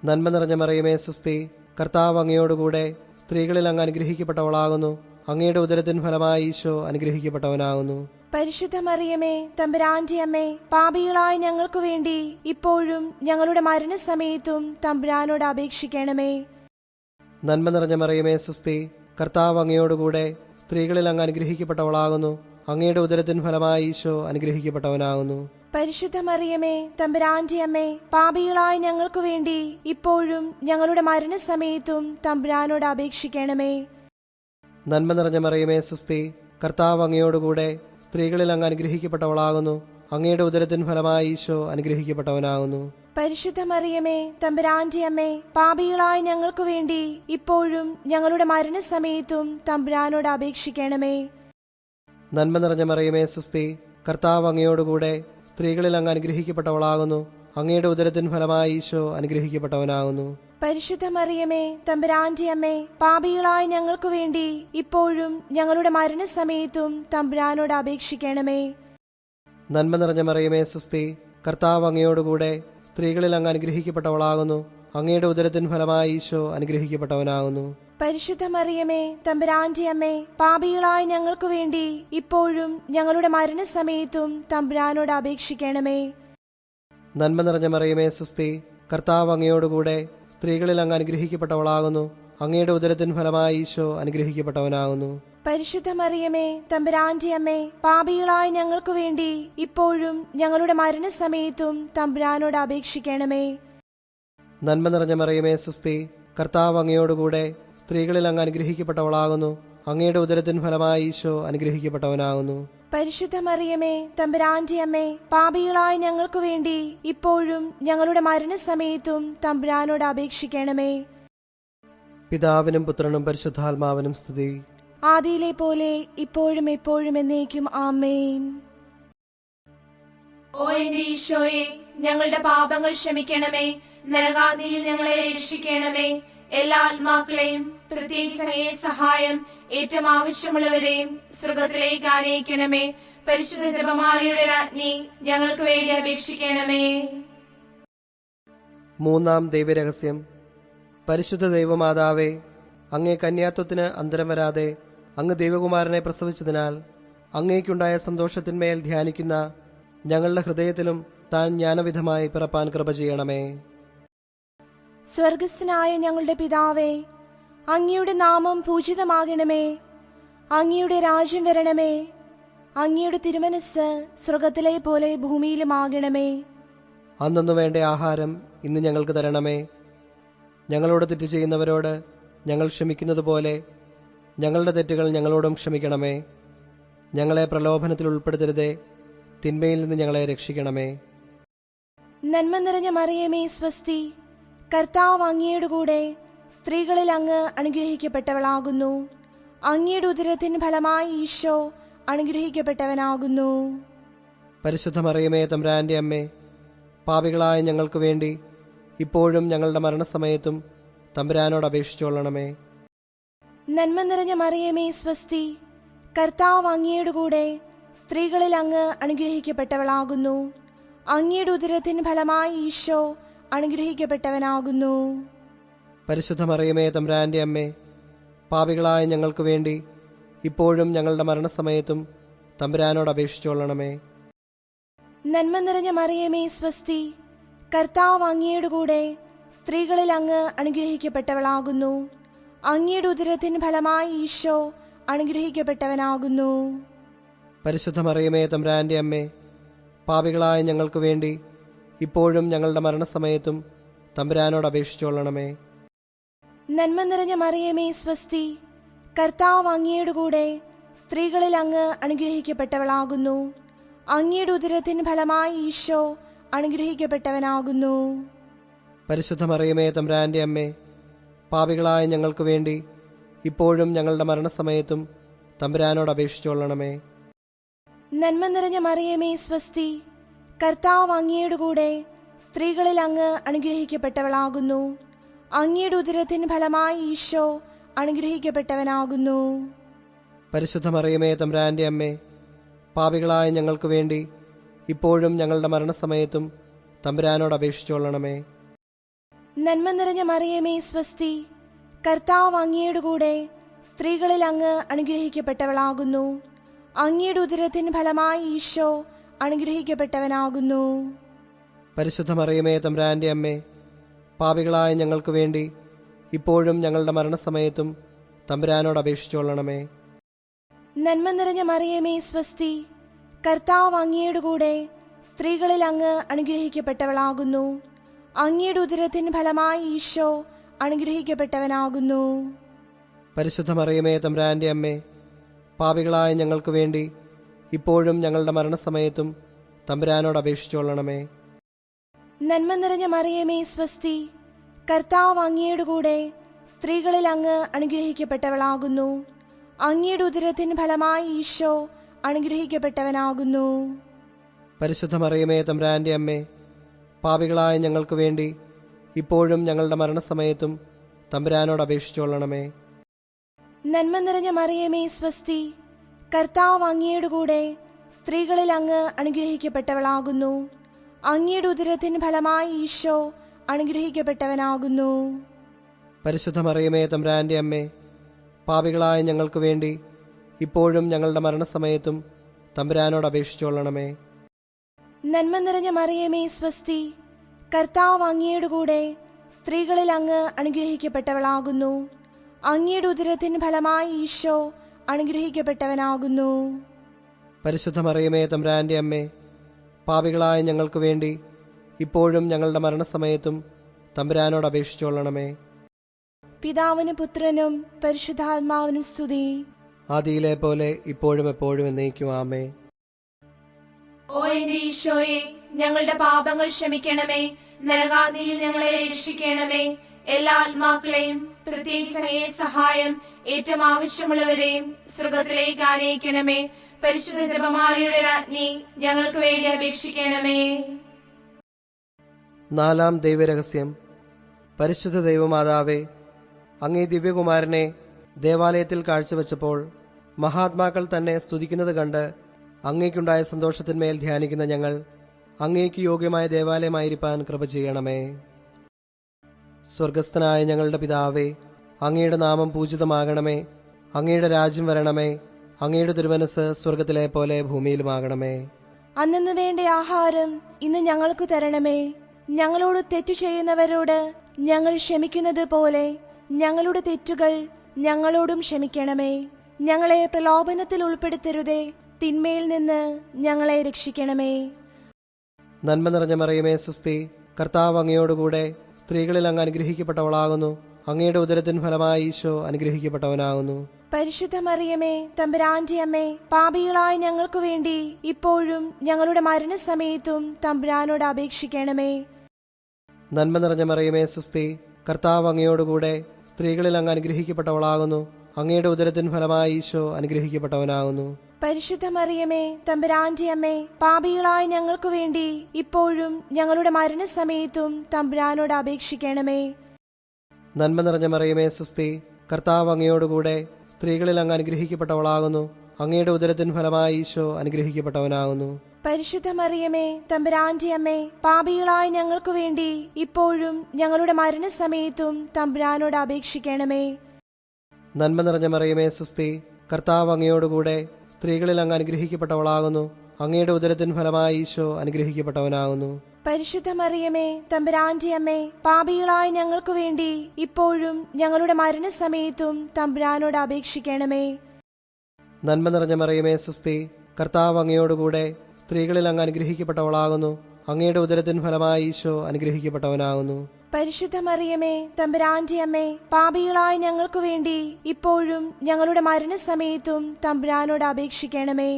നന്മ നിറഞ്ഞ മറിയമേ, സുസ്തി. കർത്താവ് അങ്ങയോടുകൂടെ സ്ത്രീകളിൽ അങ്ങ് അനുഗ്രഹിക്കപ്പെട്ടവളാകുന്നു. അങ്ങയുടെ ഉദരത്തിൻ ഫലമായി ഈശോ അനുഗ്രഹിക്കപ്പെട്ടവനാകുന്നു. പരിശുദ്ധ മറിയമേ, തമ്പുരാന്റെ അമ്മേ, പാപികളായ ഞങ്ങൾക്ക് വേണ്ടി ഇപ്പോഴും ഞങ്ങളുടെ മരണസമയത്തും തമ്പുരാനോട് അപേക്ഷിക്കണമേ. നന്മ നിറഞ്ഞ മറിയമേ, സുസ്തി. കർത്താവ് അങ്ങയോടുകൂടെ സ്ത്രീകളിൽ അങ്ങ് അനുഗ്രഹിക്കപ്പെട്ടവളാകുന്നു. അങ്ങയുടെ ഉദരത്തിൻ ഫലമായി ഈശോ അനുഗ്രഹിക്കപ്പെട്ടവനാകുന്നു. പരിശുദ്ധ മറിയമേ, തമ്പുരാന്റെ അമ്മേ, പാപികളായ ഞങ്ങൾക്ക് വേണ്ടി ഇപ്പോഴും ഞങ്ങളുടെ മരണസമയത്തും തമ്പുരാനോട് അപേക്ഷിക്കണമേ. നന്മ നിറഞ്ഞ മറിയമേ, സുസ്തി. കർത്താവ് അങ്ങയോടുകൂടെ സ്ത്രീകളിൽ അങ്ങ് അനുഗ്രഹിക്കപ്പെട്ടവളാകുന്നു. അങ്ങയുടെ ഉദരത്തിൻ ഫലമായി ഈശോ അനുഗ്രഹിക്കപ്പെട്ടവനാകുന്നു. പരിശുദ്ധ മറിയമേ, തമ്പുരാന്റെ അമ്മേ, പാപികളായ ഞങ്ങൾക്ക് വേണ്ടി ഇപ്പോഴും ഞങ്ങളുടെ മരണസമയത്തും തമ്പുരാനോട് അപേക്ഷിക്കണമേ. നന്മ നിറഞ്ഞ മറിയമേ, സുസ്തി. കർത്താവ് അങ്ങയോടുകൂടെ സ്ത്രീകളിൽ അങ്ങ് അനുഗ്രഹിക്കപ്പെട്ടവളാകുന്നു. അങ്ങയുടെ ഉദരത്തിൻ ഫലമായി ഈശോ അനുഗ്രഹിക്കപ്പെട്ടവനാകുന്നു. പരിശുദ്ധ മറിയമേ, തമ്പുരാന്റെ അമ്മേ, പാപികളായ ഞങ്ങൾക്ക് വേണ്ടി ഇപ്പോഴും ഞങ്ങളുടെ മരണസമയത്തും തമ്പുരാനോട് അപേക്ഷിക്കണമേ. നന്മ നിറഞ്ഞ മറിയമേ, സുസ്തി. കർത്താവ് അങ്ങയോടുകൂടെ സ്ത്രീകളിൽ അങ്ങ് അനുഗ്രഹിക്കപ്പെട്ടവളാകുന്നു. അങ്ങയുടെ ഉദരത്തിൻ ഫലമായി ഈശോ അനുഗ്രഹിക്കപ്പെട്ടവനാകുന്നു. പരിശുദ്ധ മറിയമേ, തമ്പുരാന്റെ അമ്മേ, പാപികളായ ഞങ്ങൾക്ക് വേണ്ടി ഇപ്പോഴും ഞങ്ങളുടെ മരണസമയത്തും തമ്പുരാനോട് അപേക്ഷിക്കണമേ. നന്മ നിറഞ്ഞ മറിയമേ, സുസ്തി. കർത്താവ് അങ്ങയോടുകൂടെ സ്ത്രീകളിൽ അങ്ങ് അനുഗ്രഹിക്കപ്പെട്ടവളാകുന്നു. അങ്ങയുടെ ഉദരത്തിൻ ഫലമായി ഈശോ അനുഗ്രഹിക്കപ്പെട്ടവനാകുന്നു. പരിശുദ്ധ മറിയമേ, തമ്പുരാന്റെ അമ്മേ, പാപികളായ ഞങ്ങൾക്ക് വേണ്ടി ഇപ്പോഴും ഞങ്ങളുടെ മരണസമയത്തും തമ്പുരാനോട് അപേക്ഷിക്കണമേ. നന്മ നിറഞ്ഞ മറിയമേ, സുസ്തി. കർത്താവ് അങ്ങയോടുകൂടെ സ്ത്രീകളിൽ അങ്ങ് അനുഗ്രഹിക്കപ്പെട്ടവളാകുന്നു. അങ്ങയുടെ ഉദരത്തിൻ ഫലമായി ഈശോ അനുഗ്രഹിക്കപ്പെട്ടവനാകുന്നു. പരിശുദ്ധ മറിയമേ, തമ്പുരാന്റെ അമ്മേ, പാപികളായ ഞങ്ങൾക്ക് വേണ്ടി ഇപ്പോഴും ഞങ്ങളുടെ മരണസമയത്തും തമ്പുരാനോട് അപേക്ഷിക്കണമേ. പിതാവിനും പുത്രനും പരിശുദ്ധാത്മാവിനും സ്തുതി. ആദിയിലെ പോലെ ഇപ്പോഴും എപ്പോഴും എന്നേക്കും ആമേൻ. ഓ എന്റെ ഈശോയെ, ഞങ്ങളുടെ പാപങ്ങൾ ക്ഷമിക്കണമേ. നരകാഗ്നിയിൽ ഞങ്ങളെ രക്ഷിക്കണമേ. എല്ലാ ആത്മാക്കളെയും പ്രത്യേകിച്ച് അങ്ങയെ സഹായം ഏറ്റവും ആവശ്യമുള്ളവരെയും സ്വർഗത്തിലേക്ക് ആനയിക്കണമേ. പരിശുദ്ധ ജപമാലയുടെ രാജ്ഞി, ഞങ്ങൾക്ക് വേണ്ടി അപേക്ഷിക്കണമേ. മൂന്നാം ദൈവരഹസ്യം. പരിശുദ്ധ ദൈവമാതാവേ, അങ്ങേ കന്യാത്വത്തിന് അന്തരം വരാതെ അങ്ങ് ദൈവകുമാരനെ പ്രസവിച്ചതിനാൽ അങ്ങേക്കുണ്ടായ സന്തോഷത്തിന്മേൽ ധ്യാനിക്കുന്ന ഞങ്ങളുടെ ഹൃദയത്തിലും താൻ ജ്ഞാനവിധമായി പിറപ്പാൻ കൃപ ചെയ്യണമേ. സ്വർഗസ്ഥനായ ഞങ്ങളുടെ പിതാവേ, അങ്ങയുടെ നാമം പൂജിതമാകണമേ. അങ്ങയുടെ രാജ്യം വരണമേ. അങ്ങയുടെ തിരുമനസ് സ്വർഗത്തിലെ പോലെ ഭൂമിയിലുമാകണമേ. അന്നു വേണ്ട ആഹാരം ഇന്ന് ഞങ്ങൾക്ക് തരണമേ. ഞങ്ങളോട് തെറ്റ് ചെയ്യുന്നവരോട് ഞങ്ങൾ ക്ഷമിക്കുന്നത് പോലെ ഞങ്ങളുടെ തെറ്റുകൾ ഞങ്ങളോടും ക്ഷമിക്കണമേ. ഞങ്ങളെ പ്രലോഭനത്തിൽ ഉൾപ്പെടുത്തരുതേ, തിന്മയിൽ നിന്ന് ഞങ്ങളെ രക്ഷിക്കണമേ. നന്മ നിറഞ്ഞ മറിയമേ, സ്വസ്തി. കർത്താവ് അങ്ങയുടെ കൂടെ സ്ത്രീകളിൽ അങ്ങ് അനുഗ്രഹിക്കപ്പെട്ടവളാകുന്നു. അങ്ങയുടെ ഉദരത്തിന് ഫലമായി ഈശോ അനുഗ്രഹിക്കപ്പെട്ടവനാകുന്നു. പരിശുദ്ധ മറിയമേ, തമ്പുരാന്റെ അമ്മേ, പാപികളായ ഞങ്ങൾക്ക് വേണ്ടി ഇപ്പോഴും ഞങ്ങളുടെ മരണസമയത്തും തമ്പുരാനോട് അപേക്ഷിച്ചുകൊള്ളണമേ. നന്മ നിറഞ്ഞ മറിയമേ, സ്വസ്തി. കർത്താവ് അങ്ങയുടെ കൂടെ സ്ത്രീകളിൽ അങ്ങ് അനുഗ്രഹിക്കപ്പെട്ടവളാകുന്നു. അങ്ങയുടെ ഉദരത്തിന് ഫലമായി ഈശോ അനുഗ്രഹിക്കപ്പെട്ടവനാകുന്നു. പരിശുദ്ധ മറിയമേ, തമ്പുരാന്റെ അമ്മേ, പാപികളായ ഞങ്ങൾക്ക് വേണ്ടി ഇപ്പോഴും ഞങ്ങളുടെ മരണസമയത്തും തമ്പുരാനോട് അപേക്ഷിച്ചുകൊള്ളണമേ. നന്മ നിറഞ്ഞ മറിയമേ, സ്വസ്തി. കർത്താവ് അങ്ങയുടെ കൂടെ സ്ത്രീകളിൽ അങ്ങ് അനുഗ്രഹിക്കപ്പെട്ടവളാകുന്നു. അങ്ങയുടെ ഉദരത്തിന് ഫലമായി ഈശോ അനുഗ്രഹിക്കപ്പെട്ടവനാകുന്നു. പരിശുദ്ധ മറിയമേ, തമ്പുരാന്റെ അമ്മേ, പാപികളായ ഞങ്ങൾക്ക് വേണ്ടി ഇപ്പോഴും ഞങ്ങളുടെ മരണസമയത്തും തമ്പുരാനോട് അപേക്ഷിച്ചുകൊള്ളണമേ. നന്മ നിറഞ്ഞ മറിയമേ, സ്വസ്തി. കർത്താവ് അങ്ങയുടെ കൂടെ സ്ത്രീകളിൽ അങ്ങ് അനുഗ്രഹിക്കപ്പെട്ടവളാകുന്നു. അങ്ങയുടെ ഉദരത്തിന് ഫലമായി ഈശോ അനുഗ്രഹിക്കപ്പെട്ടവനാകുന്നു. പരിശുദ്ധ മറിയമേ തമ്പുരാന്റെ അമ്മേ, പാപികളായ ഞങ്ങൾക്ക് വേണ്ടി ഇപ്പോഴും ഞങ്ങളുടെ മരണസമയത്തും തമ്പുരാനോട് അപേക്ഷിച്ചുകൊള്ളണമേ. നന്മ നിറഞ്ഞ മറിയമേ സ്വസ്തി, കർത്താവ് അങ്ങയുടെ കൂടെ സ്ത്രീകളിൽ അങ്ങ് അനുഗ്രഹിക്കപ്പെട്ടവളാകുന്നു. അങ്ങയുടെ ഉദരത്തിൻ ഫലമായി ഈശോ അനുഗ്രഹിക്കപ്പെട്ടവനാകുന്നു. പരിശുദ്ധ മറിയമേ തമ്പുരാന്റെ അമ്മേ, പാപികളായ ഞങ്ങൾക്ക് വേണ്ടി ഇപ്പോഴും ഞങ്ങളുടെ മരണസമയത്തും തമ്പുരാനോട് അപേക്ഷിച്ചുകൊള്ളണമേ. നന്മ നിറഞ്ഞ മറിയമേ സ്വസ്തി, കർത്താവ് അങ്ങയുടെ കൂടെ സ്ത്രീകളിൽ അങ്ങ് അനുഗ്രഹിക്കപ്പെട്ടവളാകുന്നു. അങ്ങയുടെ ഉദരത്തിൻ ഫലമായി ഈശോ അനുഗ്രഹിക്കപ്പെട്ടവനാകുന്നു. പരിശുദ്ധ മറിയമേ തമ്പുരാന്റെ അമ്മേ, പാപികളായ ഞങ്ങൾക്ക് വേണ്ടി ഇപ്പോഴും ഞങ്ങളുടെ മരണസമയത്തും തമ്പുരാനോട് അപേക്ഷിച്ചുകൊള്ളണമേ. നന്മ നിറഞ്ഞ മറിയമേ സ്വസ്തി, കർത്താവ് അങ്ങയുടെ കൂടെ സ്ത്രീകളിൽ അങ്ങ് അനുഗ്രഹിക്കപ്പെട്ടവളാകുന്നു. അങ്ങയുടെ ഉദരത്തിൻ ഫലമായി ഈശോ അനുഗ്രഹിക്കപ്പെട്ടവനാകുന്നു. പരിശുദ്ധ മറിയമേ തമ്പുരാന്റെ അമ്മേ, പാപികളായ ഞങ്ങൾക്ക് വേണ്ടി ഇപ്പോഴും ഞങ്ങളുടെ മരണസമയത്തും തമ്പുരാനോട് അപേക്ഷിച്ചുകൊള്ളണമേ. നന്മ നിറഞ്ഞ മറിയമേ സ്വസ്തി, കർത്താവ് അങ്ങയുടെ കൂടെ സ്ത്രീകളിൽ അങ്ങ് അനുഗ്രഹിക്കപ്പെട്ടവളാകുന്നു. അങ്ങയുടെ ഉദരത്തിൻ ഫലമായി ഈശോ അനുഗ്രഹിക്കപ്പെട്ടവനാകുന്നു. പരിശുദ്ധ മറിയമേ തമ്പുരാന്റെ അമ്മേ, പാപികളായ ഞങ്ങൾക്ക് വേണ്ടി ഇപ്പോഴും ഞങ്ങളുടെ മരണസമയത്തും തമ്പുരാനോട് അപേക്ഷിച്ചുകൊള്ളണമേ. നന്മ നിറഞ്ഞ മറിയമേ സ്വസ്തി, കർത്താവ് അങ്ങയുടെ കൂടെ സ്ത്രീകളിൽ അങ്ങ് അനുഗ്രഹിക്കപ്പെട്ടവളാകുന്നു. അങ്ങയുടെ ഉദരത്തിൻ ഫലമായി ഈശോ അനുഗ്രഹിക്കപ്പെട്ടവനാകുന്നു. പരിശുദ്ധ മറിയമേ തമ്പുരാന്റെ അമ്മേ, പാപികളായ ഞങ്ങൾക്ക് വേണ്ടി ഇപ്പോഴും ഞങ്ങളുടെ മരണസമയത്തും തമ്പുരാനോട് അപേക്ഷിച്ചുകൊള്ളണമേ. നന്മ നിറഞ്ഞ മറിയമേ സ്വസ്തി, കർത്താവ് അങ്ങയുടെ കൂടെ സ്ത്രീകളിൽ അങ്ങ് അനുഗ്രഹിക്കപ്പെട്ടവളാകുന്നു. അങ്ങയുടെ ഉദരത്തിൻ ഫലമായി ഈശോ അനുഗ്രഹിക്കപ്പെട്ടവനാകുന്നു. പരിശുദ്ധ മറിയമേ തമ്പുരാന്റെ അമ്മേ, പാപികളായ ഞങ്ങൾക്ക് വേണ്ടി ഇപ്പോഴും ഞങ്ങളുടെ മരണസമയത്തും തമ്പുരാനോട് അപേക്ഷിച്ചുകൊള്ളണമേ. പിതാവിനും പുത്രനും പരിശുദ്ധാത്മാവിനും സ്തുതി. ആദിയിലെ പോലെ ഇപ്പോഴും എപ്പോഴും എന്നേക്കും ആമേൻ. ഓ എന്റെ ഈശോയെ, ഞങ്ങളുടെ പാപങ്ങൾ ക്ഷമിക്കണമേ. നരകാഗ്നിയിൽ ഞങ്ങളെ രക്ഷിക്കണമേ. എല്ലാ ആത്മാക്കളെയും പ്രത്യേകിച്ച് അങ്ങേ സഹായം ഏറ്റവും ആവശ്യമുള്ളവരെയും സ്വർഗത്തിലേക്ക് ആനയിക്കണമേ. പരിശുദ്ധ ജപമാലയുടെ രാജ്ഞി, ഞങ്ങൾക്ക് വേണ്ടി അപേക്ഷിക്കണമേ. നാലാം ദൈവരഹസ്യം. പരിശുദ്ധ ദൈവമാതാവേ, അങ്ങേ ദിവ്യകുമാരനെ ദേവാലയത്തിൽ കാഴ്ചവെച്ചപ്പോൾ മഹാത്മാക്കൾ തന്നെ സ്തുതിക്കുന്നത് കണ്ട് അങ്ങേക്കുണ്ടായ സന്തോഷത്തിന്മേൽ ധ്യാനിക്കുന്ന ഞങ്ങൾ അങ്ങേക്ക് യോഗ്യമായ ദേവാലയമായിരിക്കാൻ കൃപ ചെയ്യണമേ. സ്വർഗസ്ഥനായ ഞങ്ങളുടെ പിതാവേ, അങ്ങയുടെ നാമം പൂജിതമാകണമേ. അങ്ങയുടെ രാജ്യം വരണമേ. അങ്ങയുടെ തിരുമനസ് സ്വർഗത്തിലെ പോലെ ഭൂമിയിലുമാകണമേ. അന്നു വേണ്ട ആഹാരം ഇന്ന് ഞങ്ങൾക്ക് തരണമേ. ഞങ്ങളോട് തെറ്റു ചെയ്യുന്നവരോട് ഞങ്ങൾ ക്ഷമിക്കുന്നത് പോലെ ഞങ്ങളുടെ തെറ്റുകൾ ഞങ്ങളോടും ക്ഷമിക്കണമേ. ഞങ്ങളെ പ്രലോഭനത്തിൽ ഉൾപ്പെടുത്തരുതേ, തിന്മയിൽ നിന്ന് ഞങ്ങളെ രക്ഷിക്കണമേ. നന്മ നിറഞ്ഞ മറിയമേ സുസ്തി, കർത്താവ് അങ്ങയോടുകൂടെ സ്ത്രീകളിൽ അങ്ങ് അനുഗ്രഹിക്കപ്പെട്ടവളാകുന്നു. അങ്ങയുടെ ഉദരത്തിൻ ഫലമായി ഈശോ അനുഗ്രഹിക്കപ്പെട്ടവനാകുന്നു. പരിശുദ്ധ മറിയമേ തമ്പുരാന്റെ അമ്മേ, പാപികളായ ഞങ്ങൾക്ക് വേണ്ടി ഇപ്പോഴും ഞങ്ങളുടെ മരണസമയത്തും തമ്പുരാനോട് അപേക്ഷിക്കണമേ. നന്മ നിറഞ്ഞ മറിയമേ സുസ്തി, കർത്താവ് അങ്ങയോടുകൂടെ സ്ത്രീകളിൽ അങ്ങ് അനുഗ്രഹിക്കപ്പെട്ടവളാകുന്നു. അങ്ങയുടെ ഉദരത്തിൻ ഫലമായി ഈശോ അനുഗ്രഹിക്കപ്പെട്ടവനാകുന്നു. പരിശുദ്ധ മറിയമേ തമ്പുരാന്റെ അമ്മേ, പാപികളായ ഞങ്ങൾക്ക് വേണ്ടി ഇപ്പോഴും ഞങ്ങളുടെ മരണസമയത്തും തമ്പുരാനോട് അപേക്ഷിക്കണമേ. നന്മ നിറഞ്ഞ മറിയമേ സുസ്തി, കർത്താവ് അങ്ങയോടുകൂടെ സ്ത്രീകളിൽ അങ്ങ് അനുഗ്രഹിക്കപ്പെട്ടവളാകുന്നു. അങ്ങയുടെ ഉദരത്തിൻ ഫലമായി ഈശോ അനുഗ്രഹിക്കപ്പെട്ടവനാകുന്നു. പരിശുദ്ധ മറിയമേ തമ്പുരാന്റെ അമ്മേ, പാപികളായ ഞങ്ങൾക്ക് വേണ്ടി ഇപ്പോഴും ഞങ്ങളുടെ മരണസമയത്തും തമ്പുരാനോട് അപേക്ഷിക്കണമേ. നന്മ നിറഞ്ഞ മറിയമേ സുസ്തി, കർത്താവ് അങ്ങയോടുകൂടെ സ്ത്രീകളിൽ അങ്ങ് അനുഗ്രഹിക്കപ്പെട്ടവളാകുന്നു. അങ്ങയുടെ ഉദരത്തിൻ ഫലമായി ഈശോ അനുഗ്രഹിക്കപ്പെട്ടവനാകുന്നു. പരിശുദ്ധ മറിയമേ തമ്പുരാന്റെ അമ്മേ, പാപികളായ ഞങ്ങൾക്ക് വേണ്ടി ഇപ്പോഴും ഞങ്ങളുടെ മരണസമയത്തും തമ്പുരാനോട് അപേക്ഷിക്കണമേ. നന്മ നിറഞ്ഞ മറിയമേ സുസ്തി, കർത്താവ് അങ്ങയോടുകൂടെ സ്ത്രീകളിൽ അങ്ങ് അനുഗ്രഹിക്കപ്പെട്ടവളാകുന്നു. അങ്ങയുടെ ഉദരത്തിൻ ഫലമായി ഈശോ അനുഗ്രഹിക്കപ്പെട്ടവനാകുന്നു. പരിശുദ്ധ മറിയമേ തമ്പുരാന്റെ അമ്മേ, പാപികളായ ഞങ്ങൾക്ക് വേണ്ടി ഇപ്പോഴും ഞങ്ങളുടെ മരണസമയത്തും തമ്പുരാനോട് അപേക്ഷിക്കണമേ.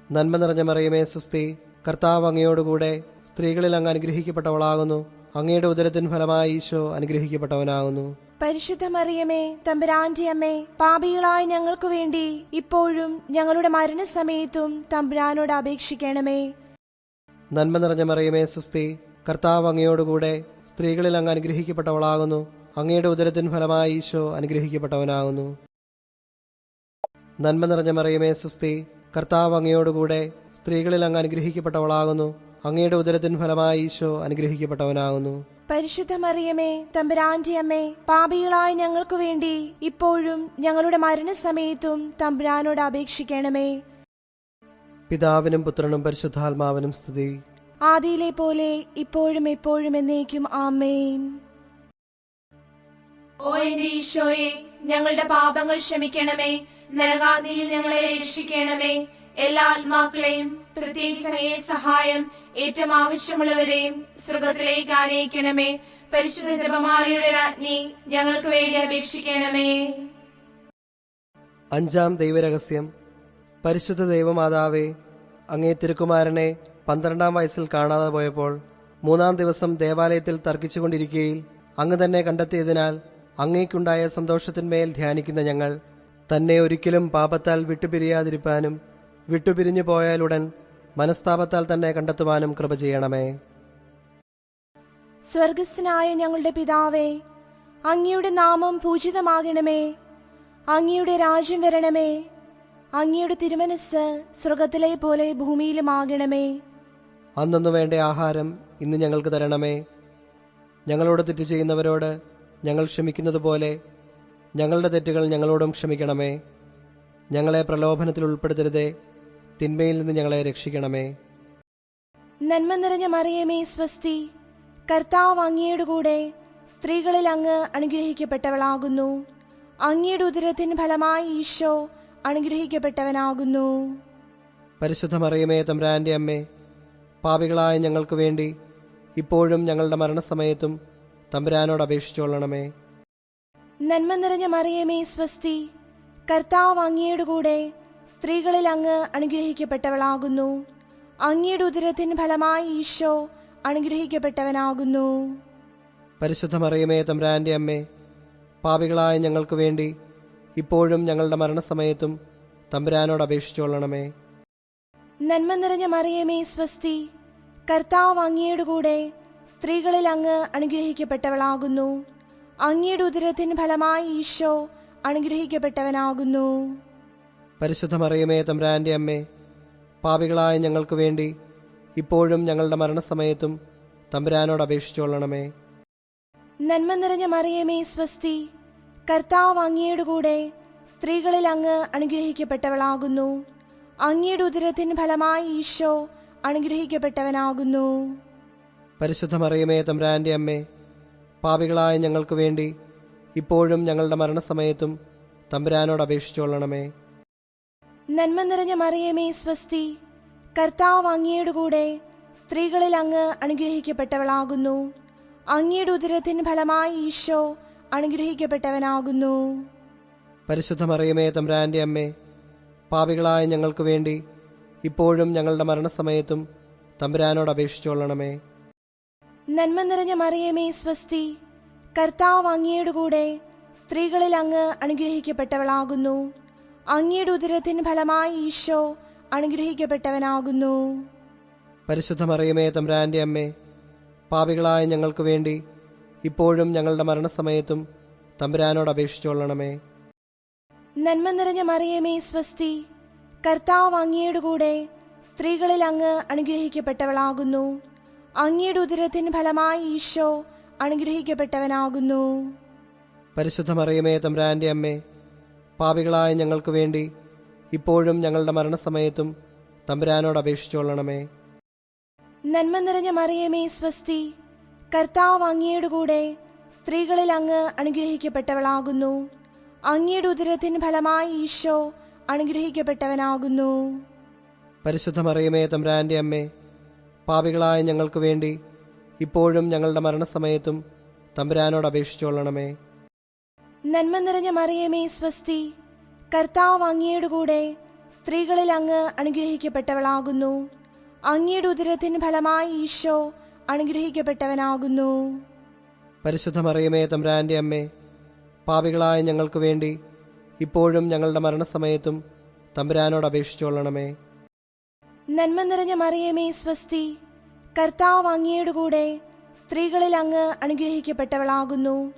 നന്മ നിറഞ്ഞ മറിയമേ സുസ്തി, കർത്താവ് അങ്ങയോടുകൂടെ സ്ത്രീകളിൽ അങ്ങ് അനുഗ്രഹിക്കപ്പെട്ടവളാകുന്നു. അങ്ങയുടെ ഉദരത്തിൻ ഫലമായി ഈശോ അനുഗ്രഹിക്കപ്പെട്ടവനാകുന്നു. പരിശുദ്ധ മറിയമേ, തമ്പുരാന്റെ അമ്മേ, പാപികളായ ഞങ്ങൾക്ക് വേണ്ടി ഇപ്പോഴും ഞങ്ങളുടെ മരണസമയത്തും തമ്പുരാനോട് അപേക്ഷിക്കണമേ. നന്മ നിറഞ്ഞ മറിയമേ, സുസ്തി. കർത്താവ് അങ്ങയോടുകൂടെ സ്ത്രീകളിൽ അങ്ങ് അനുഗ്രഹിക്കപ്പെട്ടവളാകുന്നു. അങ്ങയുടെ ഉദരത്തിൻ ഫലമായി ഈശോ അനുഗ്രഹിക്കപ്പെട്ടവനാകുന്നു. നന്മ നിറഞ്ഞ മറിയമേ, സുസ്തി. കർത്താവ് അങ്ങയോടുകൂടെ സ്ത്രീകളിൽ അങ്ങ് അനുഗ്രഹിക്കപ്പെട്ടവളാകുന്നു. അങ്ങയുടെ ഉദരത്തിൻ ഫലമായി ഈശോ അനുഗ്രഹിക്കപ്പെട്ടവനാകുന്നു. പരിശുദ്ധ മറിയമേ, തമ്പുരാന്റെ അമ്മേ, പാപികളായ ഞങ്ങൾക്ക് വേണ്ടി ഇപ്പോഴും ഞങ്ങളുടെ മരണസമയത്തും തമ്പുരാനോട് അപേക്ഷിക്കണമേ. പിതാവിനും പുത്രനും പരിശുദ്ധാത്മാവിനും സ്തുതി. ആദിയിലെ പോലെ ഇപ്പോഴും എപ്പോഴും എന്നേക്കും ആമേൻ. ഓ എന്റെ ഈശോയെ, ഞങ്ങളുടെ പാപങ്ങൾ ക്ഷമിക്കണമേ. നരകാഗ്നിയിൽ ഞങ്ങളെ രക്ഷിക്കണമേ. എല്ലാ ആത്മാക്കളെയും പ്രത്യേകിച്ച് അങ്ങയെ സഹായം ഏറ്റവും ആവശ്യമുള്ളവരെയും സ്വർഗത്തിലേക്ക് ആനയിക്കണമേ. പരിശുദ്ധ ജപമാലയുടെ രാജ്ഞി, ഞങ്ങൾക്ക് വേണ്ടി അപേക്ഷിക്കണമേ. അഞ്ചാം ദൈവരഹസ്യം. പരിശുദ്ധ ദൈവമാതാവേ, അങ്ങേ തിരുക്കുമാരനെ 12-ാം വയസ്സിൽ കാണാതെ പോയപ്പോൾ 3-ാം ദിവസം ദേവാലയത്തിൽ തർക്കിച്ചുകൊണ്ടിരിക്കുകയിൽ അങ്ങ് തന്നെ കണ്ടെത്തിയതിനാൽ അങ്ങേക്കുണ്ടായ സന്തോഷത്തിന്മേൽ ധ്യാനിക്കുന്ന ഞങ്ങൾ തന്നെ ഒരിക്കലും പാപത്താൽ വിട്ടുപിരിയാതിരിപ്പാനും വിട്ടുപിരിഞ്ഞു പോയാലുടൻ മനസ്താപത്താൽ തന്നെ കണ്ടെത്തുവാനും കൃപ ചെയ്യണമേ. സ്വർഗസ്ഥനായ ഞങ്ങളുടെ പിതാവേ, അങ്ങയുടെ നാമം പൂജിതമാകണമേ. അങ്ങയുടെ രാജ്യം വരണമേ. അങ്ങയുടെ തിരുമനസ് സ്വർഗത്തിലെ പോലെ ഭൂമിയിലുമാകണമേ. അന്നു വേണ്ട ആഹാരം ഇന്ന് ഞങ്ങൾക്ക് തരണമേ. ഞങ്ങളോട് തെറ്റ് ചെയ്യുന്നവരോട് ഞങ്ങൾ ക്ഷമിക്കുന്നത് പോലെ ഞങ്ങളുടെ തെറ്റുകൾ ഞങ്ങളോടും ക്ഷമിക്കണമേ. ഞങ്ങളെ പ്രലോഭനത്തിൽ ഉൾപ്പെടുത്തരുതേ, തിന്മയിൽ നിന്ന് ഞങ്ങളെ രക്ഷിക്കണമേ. നന്മ നിറഞ്ഞ മറിയമേ, സ്വസ്തി. കർത്താവ് അങ്ങയുടെ കൂടെ സ്ത്രീകളിൽ അങ്ങ് അനുഗ്രഹിക്കപ്പെട്ടവളാകുന്നു. അങ്ങയുടെ ഉദരത്തിൻ ഫലമായി ഈശോ അനുഗ്രഹിക്കപ്പെട്ടവനാകുന്നു. പരിശുദ്ധ മറിയമേ, തമ്പുരാന്റെ അമ്മേ, പാപികളായ ഞങ്ങൾക്ക് വേണ്ടി ഇപ്പോഴും ഞങ്ങളുടെ മരണസമയത്തും തമ്പുരാനോട് അപേക്ഷിച്ചുകൊള്ളണമേ. നന്മ നിറഞ്ഞ മറിയമേ, സ്വസ്തി. കർത്താവ് അങ്ങയുടെ കൂടെ സ്ത്രീകളിൽ അങ്ങ് അനുഗ്രഹിക്കപ്പെട്ടവളാകുന്നു. അങ്ങയുടെ ഉദരത്തിൻ ഫലമായി ഈശോ അനുഗ്രഹിക്കപ്പെട്ടവനാകുന്നു. പരിശുദ്ധ മറിയമേ, തമ്പുരാന്റെ അമ്മേ, പാപികളായ ഞങ്ങൾക്ക് വേണ്ടി ഇപ്പോഴും ഞങ്ങളുടെ മരണസമയത്തും തമ്പുരാനോട് അപേക്ഷിച്ചുകൊള്ളണമേ. നന്മ നിറഞ്ഞ മറിയമേ, സ്വസ്തി. കർത്താവ് അങ്ങയുടെ കൂടെ സ്ത്രീകളിൽ അങ്ങ് അനുഗ്രഹിക്കപ്പെട്ടവളാകുന്നു. അങ്ങയുടെ ഉദരത്തിൻ ഫലമായി ഈശോ അനുഗ്രഹിക്കപ്പെട്ടവനാകുന്നു. പരിശുദ്ധ മറിയമേ, തമ്പുരാന്റെ അമ്മേ, പാപികളായ ഞങ്ങൾക്ക് വേണ്ടി ഇപ്പോഴും ഞങ്ങളുടെ മരണസമയത്തും തമ്പുരാനോട് അപേക്ഷിച്ചുകൊള്ളണമേ. നന്മ നിറഞ്ഞ മറിയമേ, സ്വസ്തി. കർത്താവ് അങ്ങയുടെ കൂടെ സ്ത്രീകളിൽ അങ്ങ് അനുഗ്രഹിക്കപ്പെട്ടവളാകുന്നു. അങ്ങയുടെ ഉദരത്തിൻ ഫലമായി ഈശോ അനുഗ്രഹിക്കപ്പെട്ടവനാകുന്നു. പരിശുദ്ധ മറിയമേ, തമ്പുരാന്റെ അമ്മേ, പാപികളായ ഞങ്ങൾക്ക് വേണ്ടി ഇപ്പോഴും ഞങ്ങളുടെ മരണസമയത്തും തമ്പുരാനോട് അപേക്ഷിച്ചുകൊള്ളണമേ. നന്മ നിറഞ്ഞ മറിയമേ, സ്വസ്തി. കർത്താവ് അങ്ങയുടെ കൂടെ സ്ത്രീകളിൽ അങ്ങ് അനുഗ്രഹിക്കപ്പെട്ടവളാകുന്നു. അങ്ങയുടെ ഉദരത്തിൻ ഫലമായി ഈശോ അനുഗ്രഹിക്കപ്പെട്ടവനാകുന്നു. പരിശുദ്ധ മറിയമേ, തമ്പുരാന്റെ അമ്മേ, പാപികളായ ഞങ്ങൾക്ക് വേണ്ടി ഇപ്പോഴും ഞങ്ങളുടെ മരണസമയത്തും തമ്പുരാനോട് അപേക്ഷിച്ചുകൊള്ളണമേ. നന്മ നിറഞ്ഞ മറിയമേ, സ്വസ്തി. കർത്താവ് അങ്ങയുടെ കൂടെ സ്ത്രീകളിൽ അങ്ങ് അനുഗ്രഹിക്കപ്പെട്ടവളാകുന്നു. അങ്ങയുടെ ഉദരത്തിൻ ഫലമായി ഈശോ അനുഗ്രഹിക്കപ്പെട്ടവനാകുന്നു. പരിശുദ്ധ മറിയമേ, തമ്പുരാന്റെ അമ്മേ, പാപികളായ ഞങ്ങൾക്ക് വേണ്ടി ഇപ്പോഴും ഞങ്ങളുടെ മരണസമയത്തും തമ്പുരാനോട് അപേക്ഷിച്ചുകൊള്ളണമേ. നന്മ നിറഞ്ഞ മറിയമേ, സ്വസ്തി. കർത്താവ് അങ്ങയുടെ കൂടെ സ്ത്രീകളിൽ അങ്ങ് അനുഗ്രഹിക്കപ്പെട്ടവളാകുന്നു. അങ്ങയുടെ ഉദരത്തിൻ ഫലമായി ഈശോ അനുഗ്രഹിക്കപ്പെട്ടവനാകുന്നു. പരിശുദ്ധ മറിയമേ, തമ്പുരാന്റെ അമ്മേ, പാപികളായ ഞങ്ങൾക്ക് വേണ്ടി ഇപ്പോഴും ഞങ്ങളുടെ മരണസമയത്തും തമ്പുരാനോട് അപേക്ഷിച്ചുകൊള്ളണമേ. നന്മ നിറഞ്ഞ മറിയമേ, സ്വസ്തി. കർത്താവ് അങ്ങയുടെ കൂടെ സ്ത്രീകളിൽ അങ്ങ് അനുഗ്രഹിക്കപ്പെട്ടവളാകുന്നു. അങ്ങയുടെ ഉദരത്തിൻ ഫലമായി ഈശോ അനുഗ്രഹിക്കപ്പെട്ടവനാകുന്നു. പരിശുദ്ധ മറിയമേ, തമ്പുരാന്റെ അമ്മേ, പാപികളായ ഞങ്ങൾക്ക് വേണ്ടി ഇപ്പോഴും ഞങ്ങളുടെ മരണസമയത്തും തമ്പുരാനോട് അപേക്ഷിച്ചുകൊള്ളണമേ. നന്മ നിറഞ്ഞ മറിയമേ, സ്വസ്തി. കർത്താവ് അങ്ങയുടെ കൂടെ സ്ത്രീകളിൽ അങ്ങ് അനുഗ്രഹിക്കപ്പെട്ടവളാകുന്നു. അങ്ങയുടെ ഉദരത്തിന് ഫലമായി ഈശോ അനുഗ്രഹിക്കപ്പെട്ടവനാകുന്നു. പരിശുദ്ധ മറിയമേ തമ്പുരാന്റെ അമ്മേ, പാപികളായ ഞങ്ങൾക്ക് വേണ്ടി ഇപ്പോഴും ഞങ്ങളുടെ മരണസമയത്തും തമ്പുരാനോട് അപേക്ഷിച്ചുകൊള്ളണമേ. നന്മ നിറഞ്ഞ മറിയമേ സ്വസ്തി, കർത്താവ് അങ്ങയുടെ കൂടെ സ്ത്രീകളിൽ അങ്ങ് അനുഗ്രഹിക്കപ്പെട്ടവളാകുന്നു.